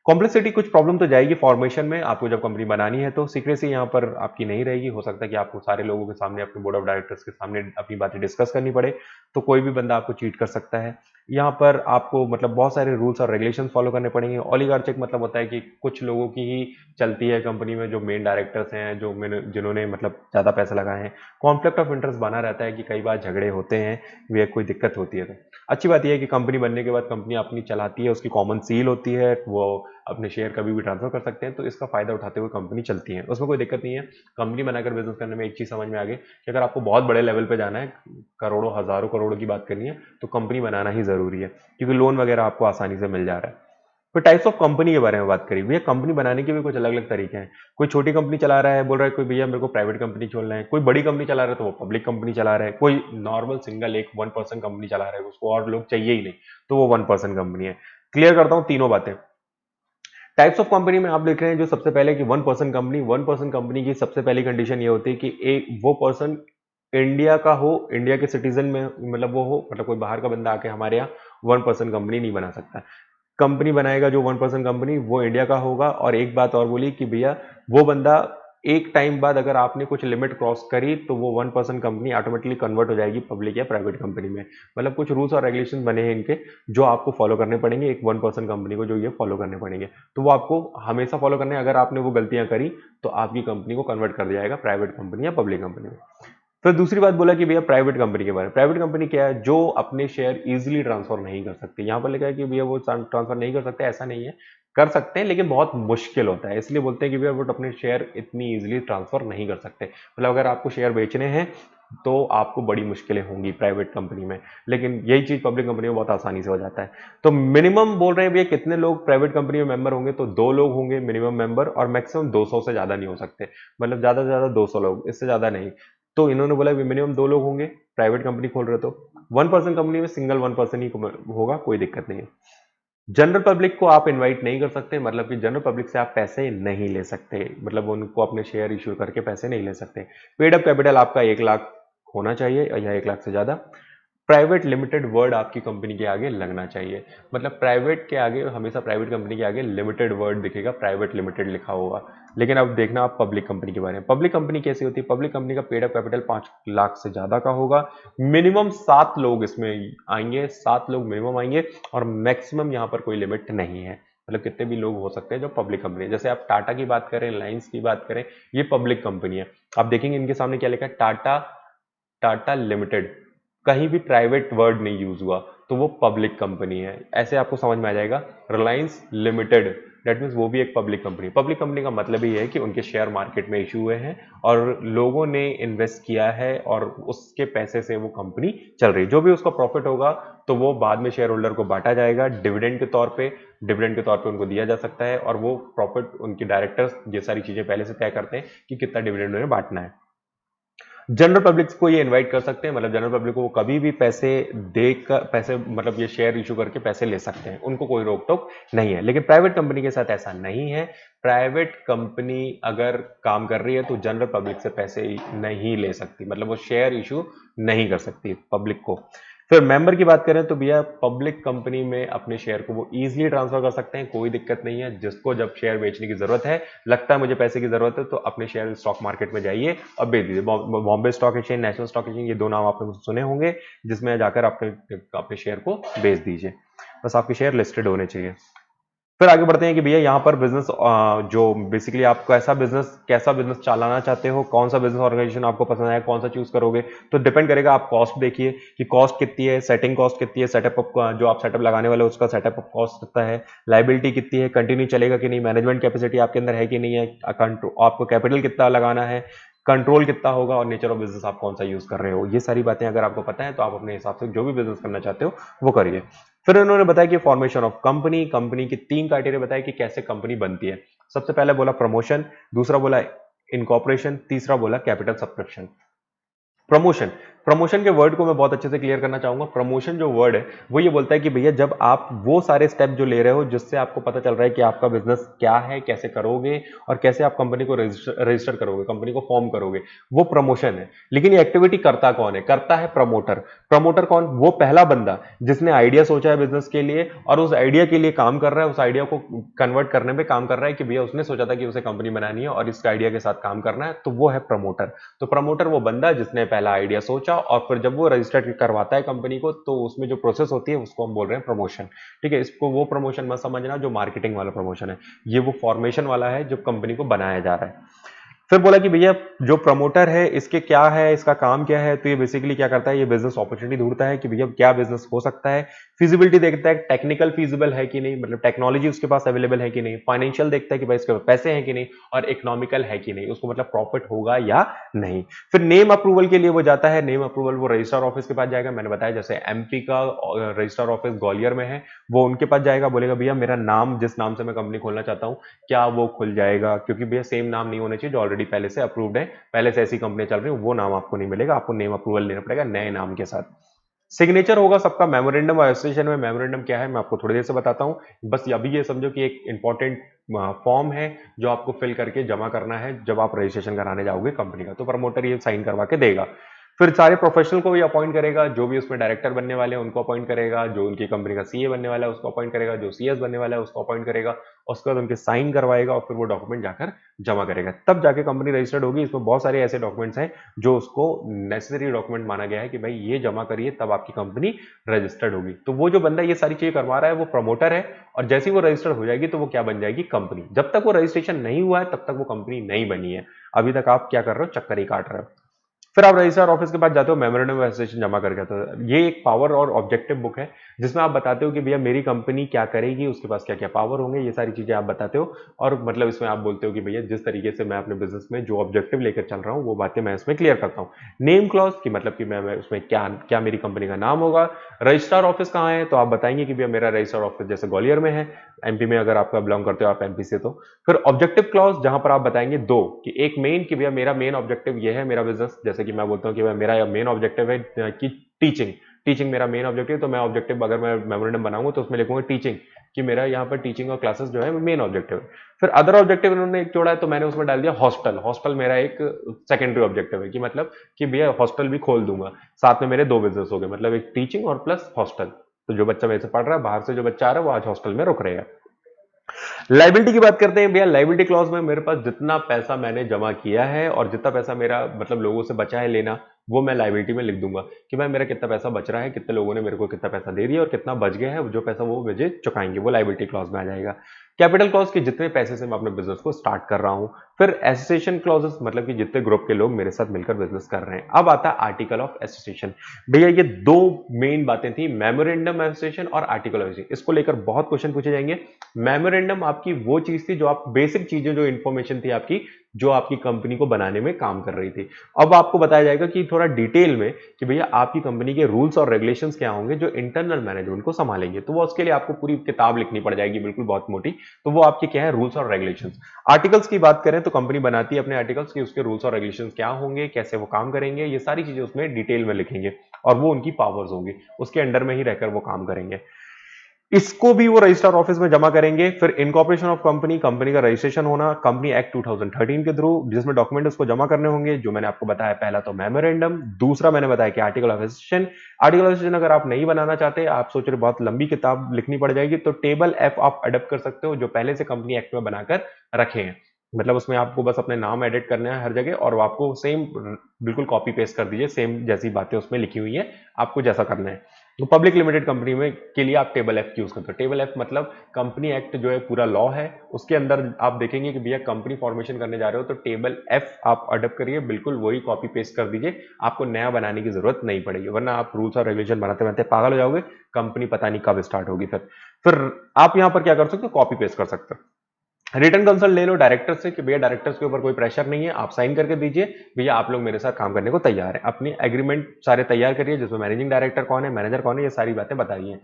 कॉम्प्लेक्सिटी कुछ प्रॉब्लम तो जाएगी फॉर्मेशन में, आपको जब कंपनी बनानी है तो सीक्रेसी यहाँ पर आपकी नहीं रहेगी। हो सकता है कि आपको सारे लोगों के सामने, अपने बोर्ड ऑफ डायरेक्टर्स के सामने अपनी बातें डिस्कस करनी पड़े, तो कोई भी बंदा आपको चीट कर सकता है। यहाँ पर आपको मतलब बहुत सारे रूल्स और रेगुलेशन फॉलो करने पड़ेंगे। ओलिगार्चिक मतलब होता है कि कुछ लोगों की ही चलती है कंपनी में, जो मेन डायरेक्टर्स हैं, जो जिन्होंने मतलब ज़्यादा पैसा लगाए हैं। कॉन्फ्लिक्ट ऑफ इंटरेस्ट बना रहता है कि कई बार झगड़े होते हैं, वे कोई दिक्कत होती है। तो अच्छी बात यह है कि कंपनी बनने के बाद कंपनी अपनी चलाती है, उसकी कॉमन सील होती है, वो अपने शेयर कभी भी ट्रांसफर कर सकते हैं, तो इसका फायदा उठाते हुए कंपनी चलती है, उसमें कोई दिक्कत नहीं है। कंपनी बनाकर बिजनेस करने में एक चीज समझ में आ गई कि अगर आपको बहुत बड़े लेवल पे जाना है, करोड़ों हजारों करोड़ों की बात करनी है, तो कंपनी बनाना ही जरूरी है, क्योंकि लोन वगैरह आपको आसानी से मिल जा रहा है। फिर टाइप्स ऑफ कंपनी के बारे में बात करी, भैया कंपनी बनाने के भी कुछ अलग अलग तरीके हैं। कोई छोटी कंपनी चला रहा है, बोल रहा है कोई भैया मेरे को प्राइवेट कंपनी खोलना है, कोई बड़ी कंपनी चला रहा है तो वो पब्लिक कंपनी चला रहा है, कोई नॉर्मल सिंगल एक 1% कंपनी चला रहा है, उसको और लोग चाहिए ही नहीं, तो वो 1% कंपनी है। क्लियर करता हूं तीनों बातें। टाइप्स ऑफ कंपनी में आप देख रहे हैं जो सबसे पहले कि 1% कंपनी। 1% कंपनी की सबसे पहली कंडीशन ये होती है कि एक वो पर्सन इंडिया का हो, इंडिया के सिटीजन में मतलब वो हो, मतलब कोई बाहर का बंदा आके हमारे यहाँ 1% कंपनी नहीं बना सकता। कंपनी बनाएगा जो 1% कंपनी, वो इंडिया का होगा। और एक बात और बोली कि भैया वो बंदा एक टाइम बाद अगर आपने कुछ लिमिट क्रॉस करी तो वो 1% कंपनी ऑटोमेटिकली कन्वर्ट हो जाएगी पब्लिक या प्राइवेट कंपनी में। मतलब कुछ रूल्स और रेगुलेशन बने हैं इनके जो आपको फॉलो करने पड़ेंगे, एक 1% कंपनी को जो ये फॉलो करने पड़ेंगे, तो वो आपको हमेशा फॉलो करने हैं। अगर आपने वो गलतियां करी तो आपकी कंपनी को कन्वर्ट कर दिया जाएगा प्राइवेट कंपनी या पब्लिक कंपनी में। फिर दूसरी बात बोला कि भैया प्राइवेट कंपनी के बारे में। प्राइवेट कंपनी क्या है, जो अपने शेयर इजीली ट्रांसफर नहीं कर सकती। यहां पर लिखा है कि भैया वो ट्रांसफर नहीं कर सकते, ऐसा नहीं है। कर सकते हैं लेकिन बहुत मुश्किल होता है, इसलिए बोलते हैं कि भैया वो अपने शेयर इतनी इजीली ट्रांसफर नहीं कर सकते। मतलब अगर आपको शेयर बेचने हैं तो आपको बड़ी मुश्किलें होंगी प्राइवेट कंपनी में, लेकिन यही चीज पब्लिक कंपनी में बहुत आसानी से हो जाता है। तो मिनिमम बोल रहे हैं भैया कितने लोग प्राइवेट कंपनी में मेंबर होंगे, तो 2 लोग होंगे मिनिमम मेंबर, और मैक्सिमम 200 से ज्यादा नहीं हो सकते, मतलब ज्यादा से ज्यादा 200 लोग, इससे ज्यादा नहीं। तो इन्होंने बोला कि मिनिमम 2 लोग होंगे, प्राइवेट कंपनी खोल रहे तो 1 पर्सन कंपनी में सिंगल 1 पर्सन ही होगा, कोई दिक्कत नहीं है। जनरल पब्लिक को आप इनवाइट नहीं कर सकते, मतलब कि जनरल पब्लिक से आप पैसे नहीं ले सकते, मतलब उनको अपने शेयर इश्यू करके पैसे नहीं ले सकते। पेड अप कैपिटल आपका 1 लाख होना चाहिए या 1 लाख से ज्यादा। प्राइवेट लिमिटेड वर्ड आपकी कंपनी के आगे लगना चाहिए, मतलब प्राइवेट के आगे हमेशा, प्राइवेट कंपनी के आगे लिमिटेड वर्ड दिखेगा, प्राइवेट लिमिटेड लिखा होगा। लेकिन अब देखना आप पब्लिक कंपनी के बारे में, पब्लिक कंपनी कैसी होती है, पब्लिक कंपनी का पेड अप कैपिटल 5 लाख से ज्यादा का होगा, मिनिमम 7 लोग इसमें आएंगे, 7 लोग मिनिमम आएंगे, और मैक्सिमम यहां पर कोई लिमिट नहीं है, मतलब कितने भी लोग हो सकते हैं जो पब्लिक कंपनी है। जैसे आप टाटा की बात करें, रिलायंस की बात करें, ये पब्लिक कंपनी है, आप देखेंगे इनके सामने क्या लिखा है, टाटा, टाटा लिमिटेड, कहीं भी प्राइवेट वर्ड नहीं यूज हुआ, तो वो पब्लिक कंपनी है, ऐसे आपको समझ में आ जाएगा। रिलायंस लिमिटेड, डेट मीन्स वो भी एक पब्लिक कंपनी। पब्लिक कंपनी का मतलब ही है कि उनके शेयर मार्केट में इशू हुए हैं और लोगों ने इन्वेस्ट किया है और उसके पैसे से वो कंपनी चल रही है, जो भी उसका प्रॉफिट होगा तो वो बाद में शेयर होल्डर को बांटा जाएगा डिविडेंड के तौर पे, डिविडेंड के तौर पे उनको दिया जा सकता है, और वो प्रॉफिट उनके डायरेक्टर्स ये सारी चीजें पहले से तय करते हैं कि कितना डिविडेंड उन्हें बांटना है। जनरल पब्लिक को ये इनवाइट कर सकते हैं, मतलब जनरल पब्लिक को वो कभी भी पैसे देकर, पैसे मतलब ये शेयर इशू करके पैसे ले सकते हैं, उनको कोई रोक टोक नहीं है। लेकिन प्राइवेट कंपनी के साथ ऐसा नहीं है, प्राइवेट कंपनी अगर काम कर रही है तो जनरल पब्लिक से पैसे नहीं ले सकती, मतलब वो शेयर इशू नहीं कर सकती पब्लिक को। फिर मेंबर की बात करें तो भैया पब्लिक कंपनी में अपने शेयर को वो इजीली ट्रांसफर कर सकते हैं, कोई दिक्कत नहीं है। जिसको जब शेयर बेचने की जरूरत है, लगता है मुझे पैसे की जरूरत है, तो अपने शेयर स्टॉक मार्केट में जाइए और बेच दीजिए। Bombay stock exchange, national stock exchange, ये 2 नाम आपने मुझसे सुने होंगे, जिसमें जाकर अपने अपने शेयर को बेच दीजिए, बस आपके शेयर लिस्टेड होने चाहिए। फिर आगे बढ़ते हैं कि भैया यहाँ पर बिजनेस, जो बेसिकली आप कैसा बिजनेस चलाना चाहते हो, कौन सा बिजनेस ऑर्गेनाइजेशन आपको पसंद है, कौन सा चूज करोगे, तो डिपेंड करेगा। आप कॉस्ट देखिए कि कॉस्ट कितनी है, सेटिंग कॉस्ट कितनी है, सेटअप जो आप सेटअप लगाने वाले हो उसका सेटअप कॉस्ट कितना है, लाइबिलिटी कितनी है, कंटिन्यू चलेगा कि नहीं, मैनेजमेंट कैपेसिटी आपके अंदर है कि नहीं है, आपको कैपिटल कितना लगाना है, कंट्रोल कितना होगा, और नेचर ऑफ बिजनेस आप कौन सा यूज कर रहे हो। ये सारी बातें अगर आपको पता है तो आप अपने हिसाब से जो भी बिजनेस करना चाहते हो वो करिए। फिर उन्होंने बताया कि फॉर्मेशन ऑफ कंपनी, कंपनी की 3 क्राइटेरिया बताया कि कैसे कंपनी बनती है। सबसे पहले बोला प्रमोशन, दूसरा बोला इनकॉर्पोरेशन, तीसरा बोला कैपिटल सब्सक्रिप्शन। प्रमोशन, प्रमोशन के वर्ड को मैं बहुत अच्छे से क्लियर करना चाहूंगा। प्रमोशन जो वर्ड है वो ये बोलता है कि भैया जब आप वो सारे स्टेप जो ले रहे हो जिससे आपको पता चल रहा है कि आपका बिजनेस क्या है, कैसे करोगे और कैसे आप कंपनी को रजिस्टर करोगे, कंपनी को फॉर्म करोगे, वो प्रमोशन है। लेकिन ये एक्टिविटी करता कौन है, करता है प्रमोटर। प्रमोटर कौन, वो पहला बंदा जिसने आइडिया सोचा है बिजनेस के लिए और उस आइडिया के लिए काम कर रहा है, उस आइडिया को कन्वर्ट करने में काम कर रहा है कि भैया उसने सोचा था कि उसे कंपनी बनानी है और इस आइडिया के साथ काम करना है, तो वो है प्रमोटर। तो प्रमोटर वो बंदा जिसने पहला आइडिया सोचा और फिर जब वो रजिस्टर्ड करवाता है कंपनी को, तो उसमें जो प्रोसेस होती है उसको हम बोल रहे हैं प्रमोशन। ठीक है, इसको वो प्रमोशन मत समझना जो मार्केटिंग वाला प्रमोशन है, ये वो फॉर्मेशन वाला है जो कंपनी को बनाया जा रहा है। फिर बोला कि भैया जो प्रमोटर है इसके क्या है, इसका काम क्या है, तो ये बेसिकली क्या करता है, ये बिजनेस अपॉर्चुनिटी ढूंढता है कि भैया क्या बिजनेस हो सकता है, फिजिबिलिटी देखता है, टेक्निकल फीजिबल है कि नहीं, मतलब टेक्नोलॉजी उसके पास अवेलेबल है कि नहीं, फाइनेंशियल देखता है कि भाई इसके पास पैसे हैं कि नहीं, और इकोनॉमिकल है कि नहीं, उसको मतलब प्रॉफिट होगा या नहीं। फिर नेम अप्रूवल के लिए वो जाता है, नेम अप्रूवल वो रजिस्ट्रार ऑफिस के पास जाएगा। मैंने बताया जैसे एमपी का रजिस्ट्रार ऑफिस ग्वालियर में है, वो उनके पास जाएगा, बोलेगा भैया मेरा नाम जिस नाम से मैं कंपनी खोलना चाहता हूँ क्या वो खुल जाएगा, क्योंकि भैया सेम नाम नहीं होना चाहिए जो ऑलरेडी पहले से अप्रूव्ड है, पहले से ऐसी कंपनी चल रही है, वो नाम आपको नहीं मिलेगा, आपको नेम अप्रूवल लेना पड़ेगा नए नाम के साथ। सिग्नेचर होगा सबका मेमोरेंडम ऑफ एसोसिएशन में। मेमोरेंडम क्या है मैं आपको थोड़ी देर से बताता हूं, बस अभी ये समझो कि एक इंपॉर्टेंट फॉर्म है जो आपको फिल करके जमा करना है जब आप रजिस्ट्रेशन कराने जाओगे कंपनी का, तो प्रमोटर ये साइन करवा के देगा। फिर सारे प्रोफेशनल को भी अपॉइंट करेगा, जो भी उसमें डायरेक्टर बनने वाले हैं उनको अपॉइंट करेगा, जो उनकी कंपनी का सीए बनने वाला है उसको अपॉइंट करेगा, जो सीएस बनने वाला है उसको अपॉइंट करेगा, उसके बाद उनके साइन करवाएगा और फिर वो डॉक्यूमेंट जाकर जमा करेगा, तब जाके कंपनी रजिस्टर्ड होगी। इसमें बहुत सारे ऐसे डॉक्यूमेंट्स हैं जो उसको नेसेसरी डॉक्यूमेंट माना गया है कि भाई ये जमा करिए तब आपकी कंपनी रजिस्टर्ड होगी। तो वो जो बंदा ये सारी चीजें करवा रहा है वो प्रमोटर है, और जैसे ही वो रजिस्टर्ड हो जाएगी तो वो क्या बन जाएगी, कंपनी। जब तक वो रजिस्ट्रेशन नहीं हुआ है तब तक वो कंपनी नहीं बनी है, अभी तक आप क्या कर रहे हो, चक्कर ही काट रहे हो। फिर आप रजिस्ट्रार ऑफिस के पास जाते हो, मेमोरेंडम ऑफ एसोसिएशन जमा करके, तो ये एक पावर और ऑब्जेक्टिव बुक है जिसमें आप बताते हो कि भैया मेरी कंपनी क्या करेगी, उसके पास क्या क्या पावर होंगे, ये सारी चीजें आप बताते हो। और मतलब इसमें आप बोलते हो कि भैया जिस तरीके से मैं अपने बिजनेस में जो ऑब्जेक्टिव लेकर चल रहा हूँ वो बातें मैं इसमें क्लियर करता हूँ। नेम क्लॉज की मतलब कि मैं उसमें क्या क्या मेरी कंपनी का नाम होगा। रजिस्ट्रार ऑफिस कहाँ है, तो आप बताएंगे कि भैया मेरा रजिस्ट्रार ऑफिस जैसे ग्वालियर में है, एमपी में अगर आपका बिलोंग करते हो आप एमपी से। तो फिर ऑब्जेक्टिव क्लॉज जहां पर आप बताएंगे दो, कि एक मेन कि भैया मेरा मेन ऑब्जेक्टिव ये है मेरा बिजनेस, जैसे कि मैं बोलता हूँ कि भैया मेरा मेन ऑब्जेक्टिव है कि टीचिंग, टीचिंग मेरा मेन ऑब्जेक्टिव। तो मैं ऑब्जेक्टिव अगर मैं मेमोरेंडम बनाऊंगा तो उसमें लिखूंगा टीचिंग, कि मेरा यहाँ पर टीचिंग और क्लासेस जो है मेन ऑब्जेक्टिव है। फिर अदर ऑब्जेक्टिव इन्होंने एक जोड़ा है तो मैंने उसमें डाल दिया हॉस्टल, हॉस्टल मेरा एक सेकेंडरी ऑब्जेक्टिव है, कि मतलब कि भैया हॉस्टल भी खोल दूंगा, साथ में मेरे दो बिजनेस हो गए, मतलब एक टीचिंग और प्लस हॉस्टल। तो जो बच्चा मेरे से पढ़ रहा है, बाहर से जो बच्चा आ रहा है वो आज हॉस्टल में रुक रहेगा। लाइबिलिटी की बात करते हैं भैया, लाइबिलिटी क्लॉज में मेरे पास जितना पैसा मैंने जमा किया है और जितना पैसा मेरा मतलब लोगों से बचा है लेना, वो मैं लाइबिलिटी में लिख दूंगा कि भाई मेरा कितना पैसा बच रहा है, कितने लोगों ने मेरे को कितना पैसा दे दिया और कितना बच गया है, जो पैसा वो मुझे चुकाएंगे, वो लाइबिलिटी क्लॉज में आ जाएगा। कैपिटल क्लॉज के जितने पैसे से मैं अपने बिजनेस को स्टार्ट कर रहा हूं। फिर एसोसिएशन क्लॉजेस मतलब कि जितने ग्रुप के लोग मेरे साथ मिलकर बिजनेस कर रहे हैं। अब आता है आर्टिकल ऑफ एसोसिएशन। भैया ये दो मेन बातें थी, मेमोरेंडम एसोसिएशन और आर्टिकल ऑफ एसोसिएशन, इसको लेकर बहुत क्वेश्चन पूछे जाएंगे। मेमोरेंडम आपकी वो चीज थी जो आप बेसिक चीजें, जो इंफॉर्मेशन थी आपकी, जो आपकी कंपनी को बनाने में काम कर रही थी। अब आपको बताया जाएगा कि थोड़ा डिटेल में कि भैया आपकी कंपनी के रूल्स और रेगुलेशंस क्या होंगे जो इंटरनल मैनेजमेंट को संभालेंगे। तो वो उसके लिए आपको पूरी किताब लिखनी पड़ जाएगी, बिल्कुल बहुत मोटी। तो वो आपके क्या है, रूल्स और रेगुलेशंस। आर्टिकल्स की बात करें तो कंपनी बनाती है अपने आर्टिकल्स की, उसके रूल्स और रेगुलेशंस क्या होंगे, कैसे वो काम करेंगे, ये सारी चीजें उसमें डिटेल में लिखेंगे और वो उनकी पावर्स होंगी, उसके अंडर में ही रहकर वो काम करेंगे। इसको भी वो रजिस्टर ऑफिस में जमा करेंगे। फिर इनकॉर्पोरेशन ऑफ कंपनी, कंपनी का रजिस्ट्रेशन होना कंपनी एक्ट 2013 के थ्रू, जिसमें डॉक्यूमेंट उसको जमा करने होंगे, जो मैंने आपको बताया। पहला तो मेमोरेंडम, दूसरा मैंने बताया कि article of association. Article of association अगर आप नहीं बनाना चाहते, आप सोच रहे बहुत लंबी किताब लिखनी पड़ जाएगी, तो टेबल एफ आप अडेप्ट कर सकते हो, जो पहले से कंपनी एक्ट में बनाकर रखे हैं। मतलब उसमें आपको बस अपने नाम एडिट करने हैं हर जगह, और वो आपको सेम बिल्कुल कॉपी पेस्ट कर दीजिए, सेम जैसी बातें उसमें लिखी हुई है, आपको जैसा करना है। तो पब्लिक लिमिटेड कंपनी में के लिए आप टेबल एफ यूज करते हो। टेबल एफ मतलब कंपनी एक्ट जो है पूरा लॉ है, उसके अंदर आप देखेंगे कि भैया कंपनी फॉर्मेशन करने जा रहे हो तो टेबल एफ आप अडॉप्ट करिए, बिल्कुल वही कॉपी पेस्ट कर दीजिए, आपको नया बनाने की जरूरत नहीं पड़ेगी, वरना आप रूल्स और रेगुलेशन बनाते बनाते पागल हो जाओगे, कंपनी पता नहीं कब स्टार्ट होगी। फिर आप यहां पर क्या कर सकते हो, कॉपी पेस्ट कर सकते हो। रिटर्न कंसल्ट ले लो डायरेक्टर से कि भैया डायरेक्टर्स के ऊपर कोई प्रेशर नहीं है, आप साइन करके दीजिए, भैया आप लोग मेरे साथ काम करने को तैयार है। अपनी एग्रीमेंट सारे तैयार करिए, जिसमें मैनेजिंग डायरेक्टर कौन है, मैनेजर कौन है, ये सारी बातें बताइए।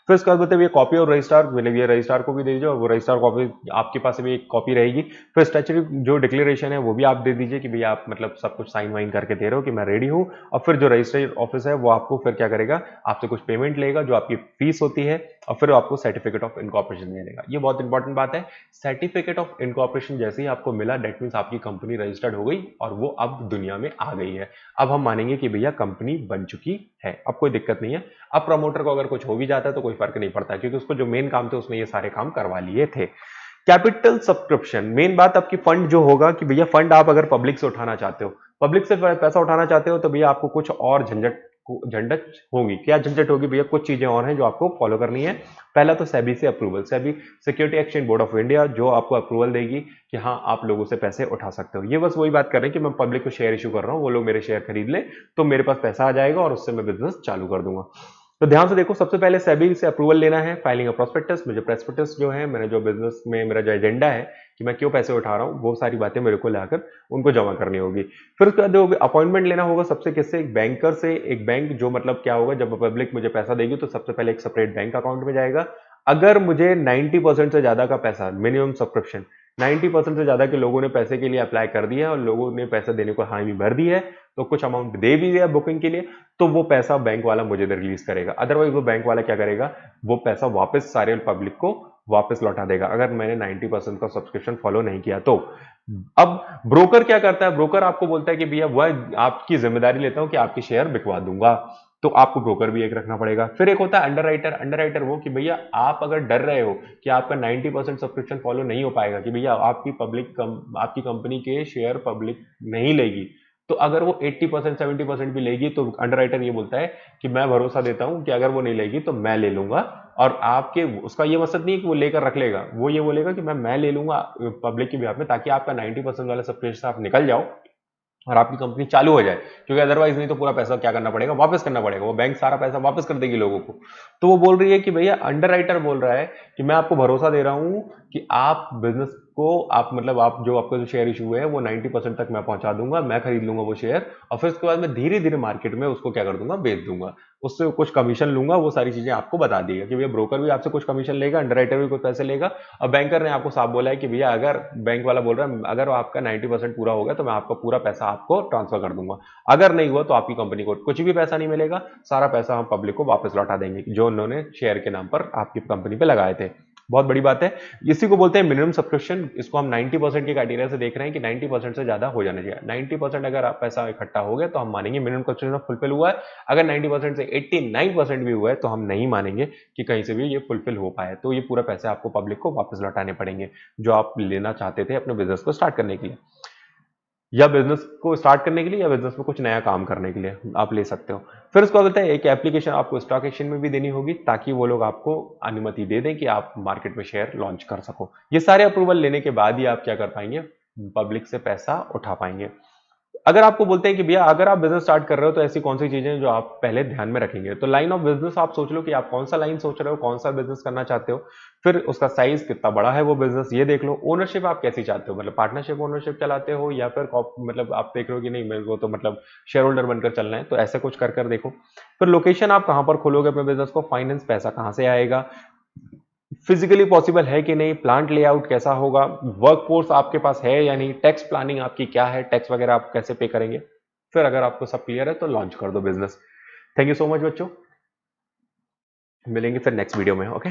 फिर उसके बाद बताइए कॉपी और रजिस्ट्रार, मतलब ये रजिस्ट्रार को भी दे दीजिए और वो रजिस्ट्रार कॉपी आपके पास भी एक कॉपी रहेगी। फिर स्टैच्यूटरी जो डिक्लेरेशन है वो भी आप दे दीजिए कि भैया आप मतलब सब कुछ साइन वाइन करके दे रहे हो कि मैं रेडी हूँ। और फिर जो रजिस्ट्रेशन ऑफिस है वो आपको फिर क्या करेगा, आपसे कुछ पेमेंट लेगा जो आपकी फीस होती है, और फिर आपको सर्टिफिकेट ऑफ इनकॉर्पोरेशन दे देगा। ये बहुत इंपॉर्टेंट बात है। सर्टिफिकेट ऑफ इनकॉर्पोरेशन जैसे ही आपको मिला, डेट मींस आपकी कंपनी रजिस्टर्ड हो गई और वो अब दुनिया में आ गई है। अब हम मानेंगे कि भैया कंपनी बन चुकी है, अब कोई दिक्कत नहीं है। अब प्रमोटर को अगर कुछ हो भी जाता है तो कोई फर्क नहीं पड़ता, क्योंकि उसको जो मेन काम थे उसने ये सारे काम करवा लिए थे। कैपिटल सब्सक्रिप्शन, मेन बात आपकी फंड जो होगा कि भैया फंड आप अगर पब्लिक से उठाना चाहते हो, पब्लिक से पैसा उठाना चाहते हो, तो भैया आपको कुछ और झंझट होगी। क्या झंझट होगी भैया, कुछ चीजें और हैं जो आपको फॉलो करनी है। पहला तो सेबी से approval, SEBI security exchange board of India, जो आपको अप्रूवल देगी कि हाँ आप लोगों से पैसे उठा सकते हो। ये बस वही बात कर रहे हैं कि मैं पब्लिक को शेयर इशू कर रहा हूँ, वो लोग मेरे शेयर खरीद ले तो मेरे पास पैसा आ जाएगा और उससे मैं बिजनेस चालू कर दूंगा। तो ध्यान से देखो, सबसे पहले सेबी से अप्रूवल लेना है, फाइलिंग ऑफ प्रोस्पेक्टस। मुझे प्रोस्पेक्टस जो है, मैंने जो बिजनेस में मेरा जो एजेंडा है कि मैं क्यों पैसे उठा रहा हूँ, वो सारी बातें मेरे को लाकर उनको जमा करनी होगी। फिर उसके बाद अपॉइंटमेंट लेना होगा सबसे, किससे, एक बैंकर से। एक बैंक जो मतलब क्या होगा, जब पब्लिक मुझे पैसा देगी तो सबसे पहले एक सेपरेट बैंक अकाउंट में जाएगा। अगर मुझे 90% से ज्यादा का पैसा, मिनिमम सब्सक्रिप्शन 90% से ज्यादा के लोगों ने पैसे के लिए अप्लाई कर दिया है और लोगों ने पैसा देने को हामी भर दी है, तो कुछ अमाउंट दे भी दिया बुकिंग के लिए, तो वो पैसा बैंक वाला मुझे रिलीज करेगा। अदरवाइज वो बैंक वाला क्या करेगा, वो पैसा वापस सारे पब्लिक को वापस लौटा देगा, अगर मैंने 90% का सब्सक्रिप्शन फॉलो नहीं किया तो। अब ब्रोकर क्या करता है, ब्रोकर आपको बोलता है कि भैया वह आपकी जिम्मेदारी लेता हूं कि आपकी शेयर बिकवा दूंगा, तो आपको ब्रोकर भी एक रखना पड़ेगा। फिर एक होता है अंडरराइटर। अंडरराइटर वो कि भैया आप अगर डर रहे हो कि आपका 90% सब्सक्रिप्शन फॉलो नहीं हो पाएगा, कि भैया आपकी कंपनी के शेयर पब्लिक नहीं लेगी, तो अगर वो 80% 70% भी लेगी, तो अंडरराइटर ये बोलता है कि मैं भरोसा देता हूं कि अगर वो नहीं लेगी तो मैं ले लूंगा। और आपके उसका ये मकसद नहीं है कि वो लेकर रख लेगा, वो ये बोलेगा कि मैं ले लूंगा पब्लिक के बिहाफ में, ताकि आपका 90% वाला सब्सक्रिप्शन आप निकल जाओ और आपकी कंपनी चालू हो जाए, क्योंकि अदरवाइज नहीं तो पूरा पैसा क्या करना पड़ेगा, वापस करना पड़ेगा, वो बैंक सारा पैसा वापस कर देगी लोगों को। तो वो बोल रही है कि भैया, अंडरराइटर बोल रहा है कि मैं आपको भरोसा दे रहा हूं कि आप बिजनेस को, आप मतलब आप जो आपका जो शेयर इशू है वो 90% तक मैं पहुंचा दूंगा, मैं खरीद लूंगा वो शेयर, और फिर उसके बाद मैं धीरे धीरे मार्केट में उसको क्या कर दूंगा, बेच दूंगा, उससे कुछ कमीशन लूंगा, वो सारी चीजें आपको बता दिएगा कि भैया ब्रोकर भी आपसे कुछ कमीशन लेगा, अंडरराइटर भी कुछ पैसे लेगा, और बैंकर ने आपको साफ बोला है कि भैया, अगर बैंक वाला बोल रहा है अगर आपका 90% पूरा हो गया तो मैं आपका पूरा पैसा आपको ट्रांसफर कर दूंगा, अगर नहीं हुआ तो आपकी कंपनी को कुछ भी पैसा नहीं मिलेगा, सारा पैसा हम पब्लिक को वापस लौटा देंगे जो उन्होंने शेयर के नाम पर आपकी कंपनी पे लगाए थे। बहुत बड़ी बात है। इसी को बोलते हैं मिनिमम सब्सक्रिप्शन। इसको हम 90% के क्राइटेरिया से देख रहे हैं कि 90% से ज्यादा हो जाना चाहिए। 90% अगर आप पैसा इकट्ठा हो गया तो हम मानेंगे मिनिमम सब्सक्रिप्शन फुलफिल हुआ है। अगर 90% से 89% भी हुआ है तो हम नहीं मानेंगे कि कहीं से भी ये फुलफिल हो पाए। तो ये पूरा पैसे आपको पब्लिक को वापस लौटाने पड़ेंगे जो आप लेना चाहते थे अपने बिजनेस को स्टार्ट करने के लिए, या बिजनेस को स्टार्ट करने के लिए, या बिजनेस में कुछ नया काम करने के लिए आप ले सकते हो। फिर उसको बोलते हैं एक एप्लीकेशन आपको स्टॉक एक्सचेंज में भी देनी होगी ताकि वो लोग आपको अनुमति दे दें कि आप मार्केट में शेयर लॉन्च कर सको। ये सारे अप्रूवल लेने के बाद ही आप क्या कर पाएंगे, पब्लिक से पैसा उठा पाएंगे। अगर आपको बोलते हैं कि भैया अगर आप बिजनेस स्टार्ट कर रहे हो तो ऐसी कौन सी चीजें हैं जो आप पहले ध्यान में रखेंगे, तो लाइन ऑफ बिजनेस आप सोच लो कि आप कौन सा लाइन सोच रहे हो, कौन सा बिजनेस करना चाहते हो। फिर उसका साइज कितना बड़ा है वो बिजनेस ये देख लो। ओनरशिप आप कैसी चाहते हो, मतलब पार्टनरशिप ओनरशिप चलाते हो या फिर मतलब आप देख रहे हो कि नहीं मेरे को तो मतलब शेयर होल्डर बनकर चलना है, तो ऐसे कुछ कर कर देखो। फिर लोकेशन आप कहां पर खोलोगे अपने बिजनेस को, फाइनेंस पैसा कहां से आएगा, फिजिकली पॉसिबल है कि नहीं, प्लांट लेआउट कैसा होगा, वर्कफोर्स आपके पास है या नहीं, टैक्स प्लानिंग आपकी क्या है, टैक्स वगैरह आप कैसे पे करेंगे। फिर अगर आपको सब क्लियर है तो लॉन्च कर दो business. Thank you so much बच्चों, मिलेंगे फिर नेक्स्ट वीडियो में। ओके।